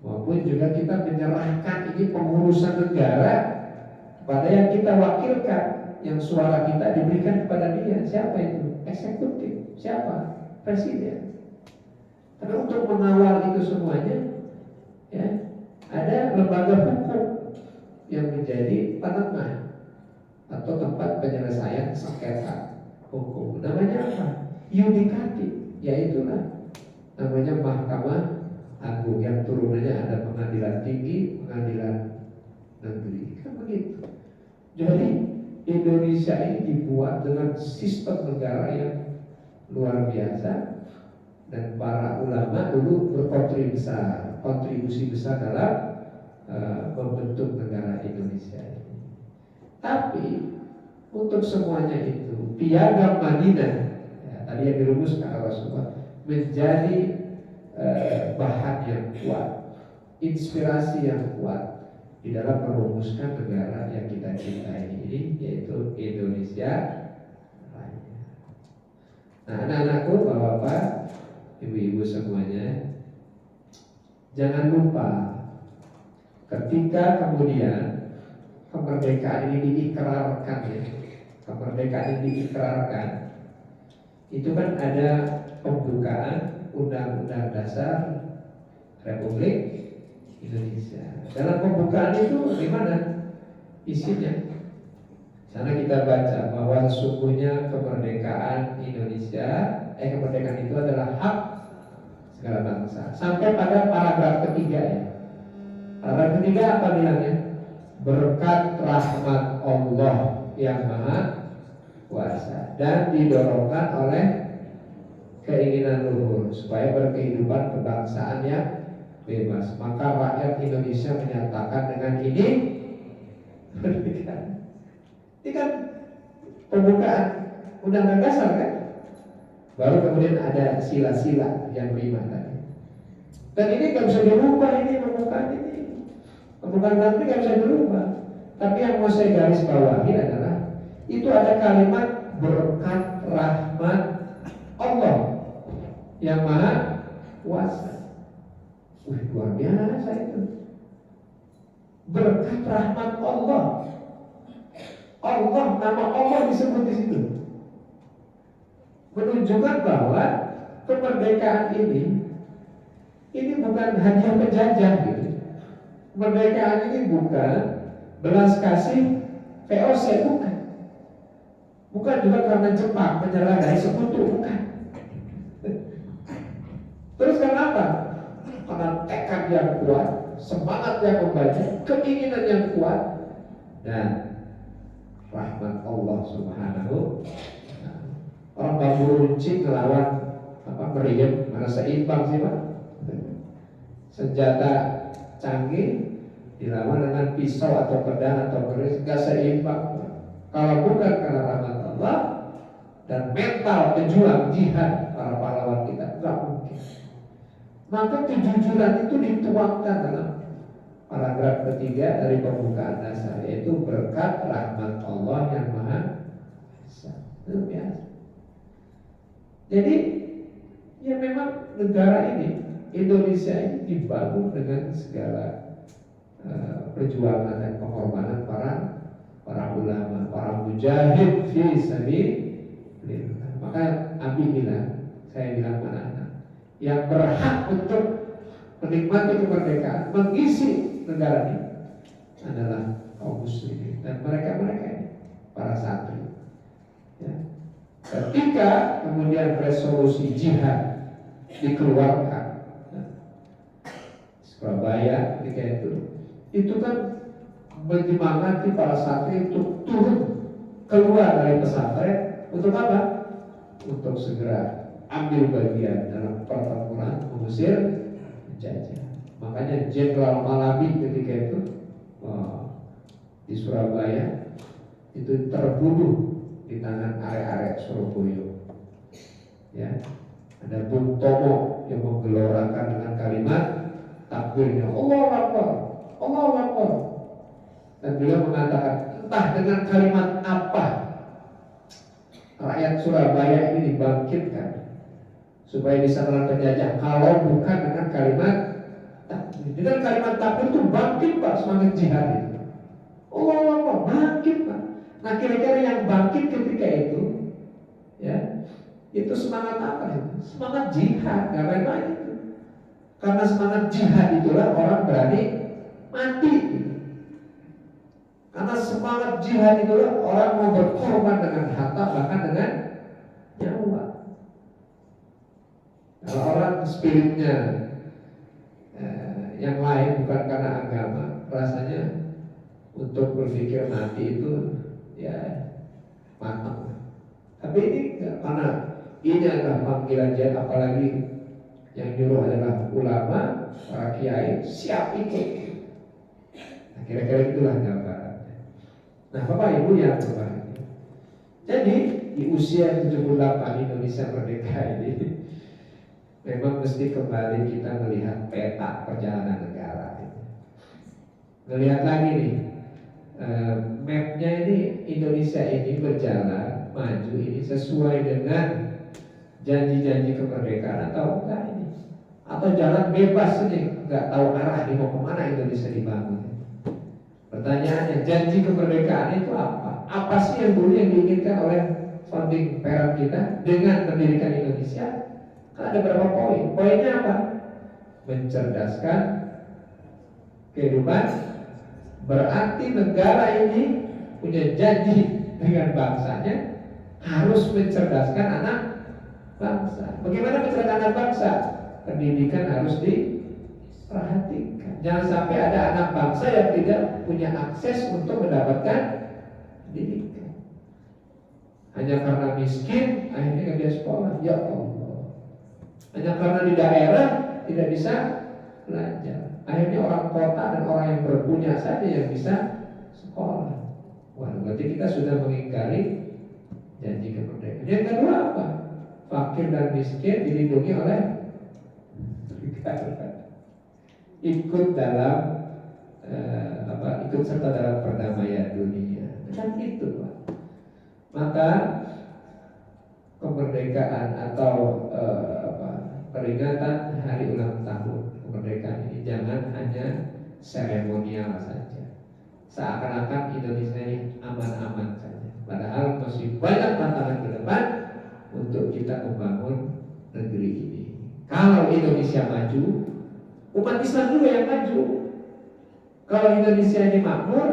Speaker 2: maupun juga kita menyerahkan ini pengurusan negara kepada yang kita wakilkan, yang suara kita diberikan kepada dia. Siapa itu? Eksekutif. Siapa? Presiden. Karena untuk mengawal itu semuanya ya, ada lembaga hukum yang menjadi penengah atau tempat penyelesaian sengketa hukum. Namanya apa? Yudikatif. Yaitulah namanya Mahkamah Agung, yang turunannya ada pengadilan tinggi, pengadilan negeri, kan begitu. Jadi Indonesia ini dibuat dengan sistem negara yang luar biasa, dan para ulama dulu berkontribusi besar dalam membentuk negara Indonesia ini. Tapi untuk semuanya itu Piagam Madinah ya, tadi yang dirumuskan Rasulullah menjadi bahan yang kuat, inspirasi yang kuat di dalam merumuskan negara yang kita cintai ini, yaitu Indonesia Raya. Nah, anak-anakku, bapak-bapak, ibu-ibu semuanya, jangan lupa ketika kemudian kemerdekaan ini diikrarkan ya, kemerdekaan ini diikrarkan, itu kan ada pembukaan Undang-Undang Dasar Republik Indonesia. Dalam pembukaan itu gimana isinya? Sana kita baca bahwa sesungguhnya kemerdekaan Indonesia, kemerdekaan itu adalah hak segala bangsa. Sampai pada paragraf ketiga ya. Paragraf ketiga apa bilangnya? Berkat rahmat Allah yang Maha Kuasa dan didorongkan oleh keinginan luhur supaya berkehidupan kebangsaan yang bebas, maka rakyat Indonesia menyatakan dengan ini merdeka. Ini kan pembukaan Undang-Undang Dasar kan? Baru kemudian ada sila-sila yang 5 tadi. Dan ini nggak bisa dirubah, ini pembukaan ini. Pembukaan nanti nggak bisa dirubah. Tapi yang mau saya garis bawahi adalah itu ada kalimat berkat rahmat Allah yang maha kuasa. Wih, luar biasa itu. Berkat rahmat Allah. Allah, nama Allah disebut di situ. Menunjukkan bahwa kemerdekaan ini bukan hadiah penjajah gitu. Kemerdekaan ini bukan belas kasih VOC, bukan. Bukan juga karena Jepang menyerah dari sekutu, bukan. Terus kenapa? Karena tekad yang kuat, semangat yang membaca, keinginan yang kuat, dan rahmat Allah Subhanahu. Orang bambu runcing melawan meriam, mana seimbang sih Pak? Senjata canggih dilawan dengan pisau atau pedang atau keris, gak seimbang. Kalau bukan karena rahmat Allah dan mental pejuang jihad para pahlawan kita, gak mungkin. Maka kejujuran itu dituangkan dalam paragraf ketiga dari pembukaan dasar, yaitu berkat rahmat Allah yang maha esa. Itu biasa. Jadi ya memang negara ini, Indonesia ini dibangun dengan segala perjuangan dan pengorbanan para ulama, para mujahid fi sabilillah. Maka Abi bilang, saya bilang anak-anak yang berhak untuk menikmati kemerdekaan, mengisi negara ini adalah kaum muslimin dan mereka-mereka ini, para santri. Ya. Ketika kemudian resolusi jihad dikeluarkan, Surabaya ketika itu kan menyemangati para santri untuk turun keluar dari pesantren untuk apa? Untuk segera ambil bagian dalam pertempuran mengusir penjajah. Makanya Jenderal Malabi ketika itu di Surabaya itu terbunuh di tangan arek-arek Surabaya. Ya, ada Bung Tomo yang menggelorakan dengan kalimat takbirnya Allahu Akbar, Allahu Akbar. Dan beliau mengatakan, entah dengan kalimat apa rakyat Surabaya ini dibangkitkan supaya bisa melawan penjajah, kalau bukan dengan kalimat takbir. Dengan kalimat takbir itu bangkit Pak semangat jihad itu. Allahu Akbar, bangkit Pak. Nah kira-kira yang bangkit ketika itu, ya, itu semangat apa itu? Semangat jihad, gak main-main itu. Karena semangat jihad itulah orang berani mati. Karena semangat jihad itulah orang mau berkorban dengan harta, bahkan dengan nyawa. Kalau orang spiritnya yang lain bukan karena agama, rasanya untuk berpikir mati itu ya matang. Tapi ini karena ini adalah panggilan jihad, apalagi yang nyuruh adalah ulama, para kiai, siap ikut. Nah, kira-kira itulah gambarannya. Nah, Bapak Ibu yang berbahagia. Jadi di usia 78 Indonesia merdeka ini memang mesti kembali kita melihat peta perjalanan negara. Melihat lagi nih, mapnya ini Indonesia ini berjalan maju ini sesuai dengan janji-janji kemerdekaan atau enggak ini, atau jalan bebas ini, nggak tahu arah mau kemana Indonesia dibangun. Pertanyaannya, janji kemerdekaan itu apa? Apa sih yang dulu yang diinginkan oleh founding parent kita dengan mendirikan Indonesia? Kan ada beberapa poin. Poinnya apa? Mencerdaskan kehidupan. Berarti negara ini punya janji dengan bangsanya, harus mencerdaskan anak bangsa. Bagaimana mencerdaskan anak bangsa? Pendidikan harus diperhatikan. Jangan sampai ada anak bangsa yang tidak punya akses untuk mendapatkan pendidikan. Hanya karena miskin, akhirnya nggak bisa sekolah. Ya Allah. Hanya karena di daerah tidak bisa belajar. Akhirnya orang kota dan orang yang berpunya saja yang bisa sekolah. Wah, berarti kita sudah mengingkari janji kemerdekaan. Yang kedua apa? Fakir dan miskin dilindungi oleh negara. Ikut dalam ikut serta dalam perdamaian dunia. Kan itu, Pak. Maka kemerdekaan atau peringatan hari ulang tahun kemerdekaan ini jangan hanya seremonial saja, seakan-akan Indonesia ini aman-aman saja, padahal masih banyak tantangan ke depan untuk kita membangun negeri ini. Kalau Indonesia maju, umat Islam juga yang maju. Kalau Indonesia ini makmur,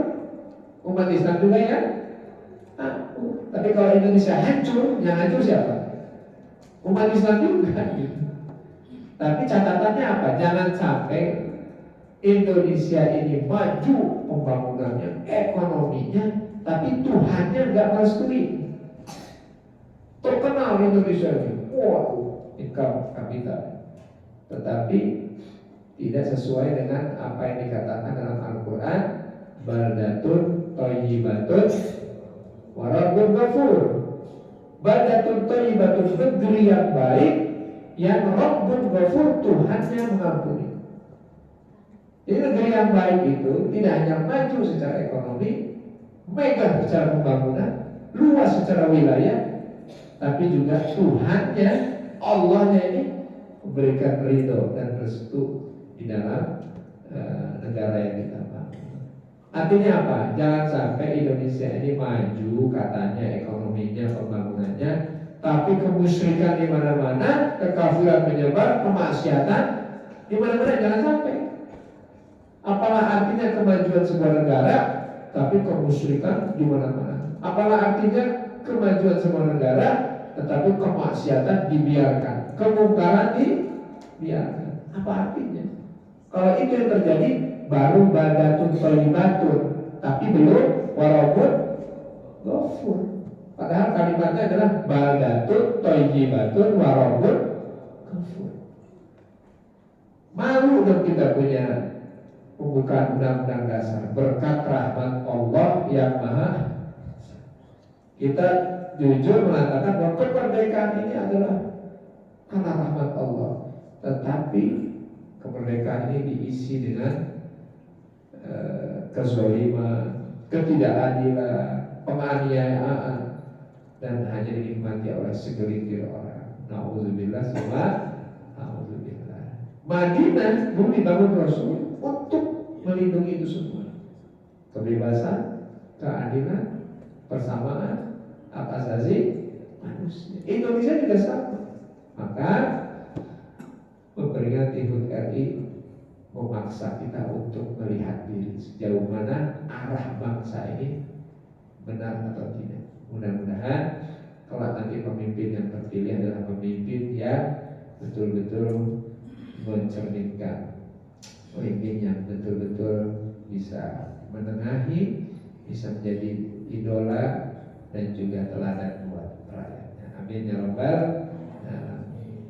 Speaker 2: umat Islam juga yang makmur. Tapi kalau Indonesia hancur, yang hancur siapa? Umat Islam juga. Tapi catatannya apa? Jangan sampai Indonesia ini maju pembangunannya, ekonominya, tapi Tuhannya nggak merestui. Terkenal Indonesia ini, waduh, income capital, tetapi tidak sesuai dengan apa yang dikatakan dalam Al-Quran, baldatun thayyibatun wa rabbun ghafur. Baldatun thayyibatun, negeri yang baik, yang Rabbun ghafur, Tuhannya mengampuni. Jadi negeri yang baik itu tidak hanya maju secara ekonomi, megah secara pembangunan, luas secara wilayah, tapi juga Tuhannya, Allahnya ini memberikan ridho dan restu di dalam negara yang kita bangun. Artinya apa? Jangan sampai Indonesia ini maju katanya ekonominya, pembangunannya, tapi kemusyrikan di mana-mana, kekafiran menyebar, kemaksiatan di mana-mana, jangan sampai. Apalah artinya kemajuan sebuah negara, tapi kemusyrikan di mana-mana? Apalah artinya kemajuan sebuah negara, tetapi kemaksiatan dibiarkan, kemungkaran dibiarkan? Apa artinya? Kalau itu yang terjadi, baru baldatun thayyibatun, tapi belum warabbun ghafur. Padahal kalimatnya adalah baldatun thayyibatun warabbun ghafur. Malu dong kita punya pembukaan undang-undang dasar, berkat rahmat Allah yang maha. Kita jujur mengatakan bahwa kemerdekaan ini adalah karena rahmat Allah, tetapi kemerdekaan ini diisi dengan kezaliman, ketidakadilan, penganiayaan, dan hanya dinikmati oleh segelintir orang. Nauzubillah summa nauzubillah. Madinah dulu dibangun Rasul untuk melindungi itu semua. Kebebasan, keadilan, persamaan, hak asasi manusia. Indonesia juga sama. Maka memperingati HUT RI memaksa kita untuk melihat diri sejauh mana arah bangsa ini, benar atau tidak. Mudah-mudahan kalau nanti pemimpin yang terpilih adalah pemimpin yang betul-betul mencerminkan, pemimpin yang betul-betul bisa menengahi, bisa menjadi idola dan juga teladan buat rakyatnya. Amin ya rabbal alamin.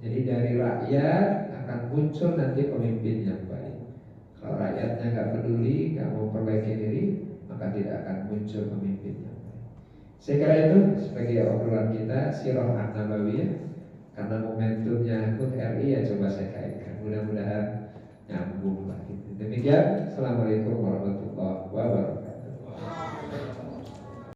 Speaker 2: Jadi dari rakyat akan muncul nanti pemimpin yang baik. Kalau rakyatnya nggak peduli, nggak mau perbaiki diri, maka tidak akan muncul pemimpin yang baik. Saya kira itu sebagai obrolan kita sirah an-nabawiyah, karena momentumnya HUT RI ya coba saya kaitkan. Mudah-mudahan nyambung lah gitu. Demikian, assalamualaikum warahmatullahi wabarakatuh.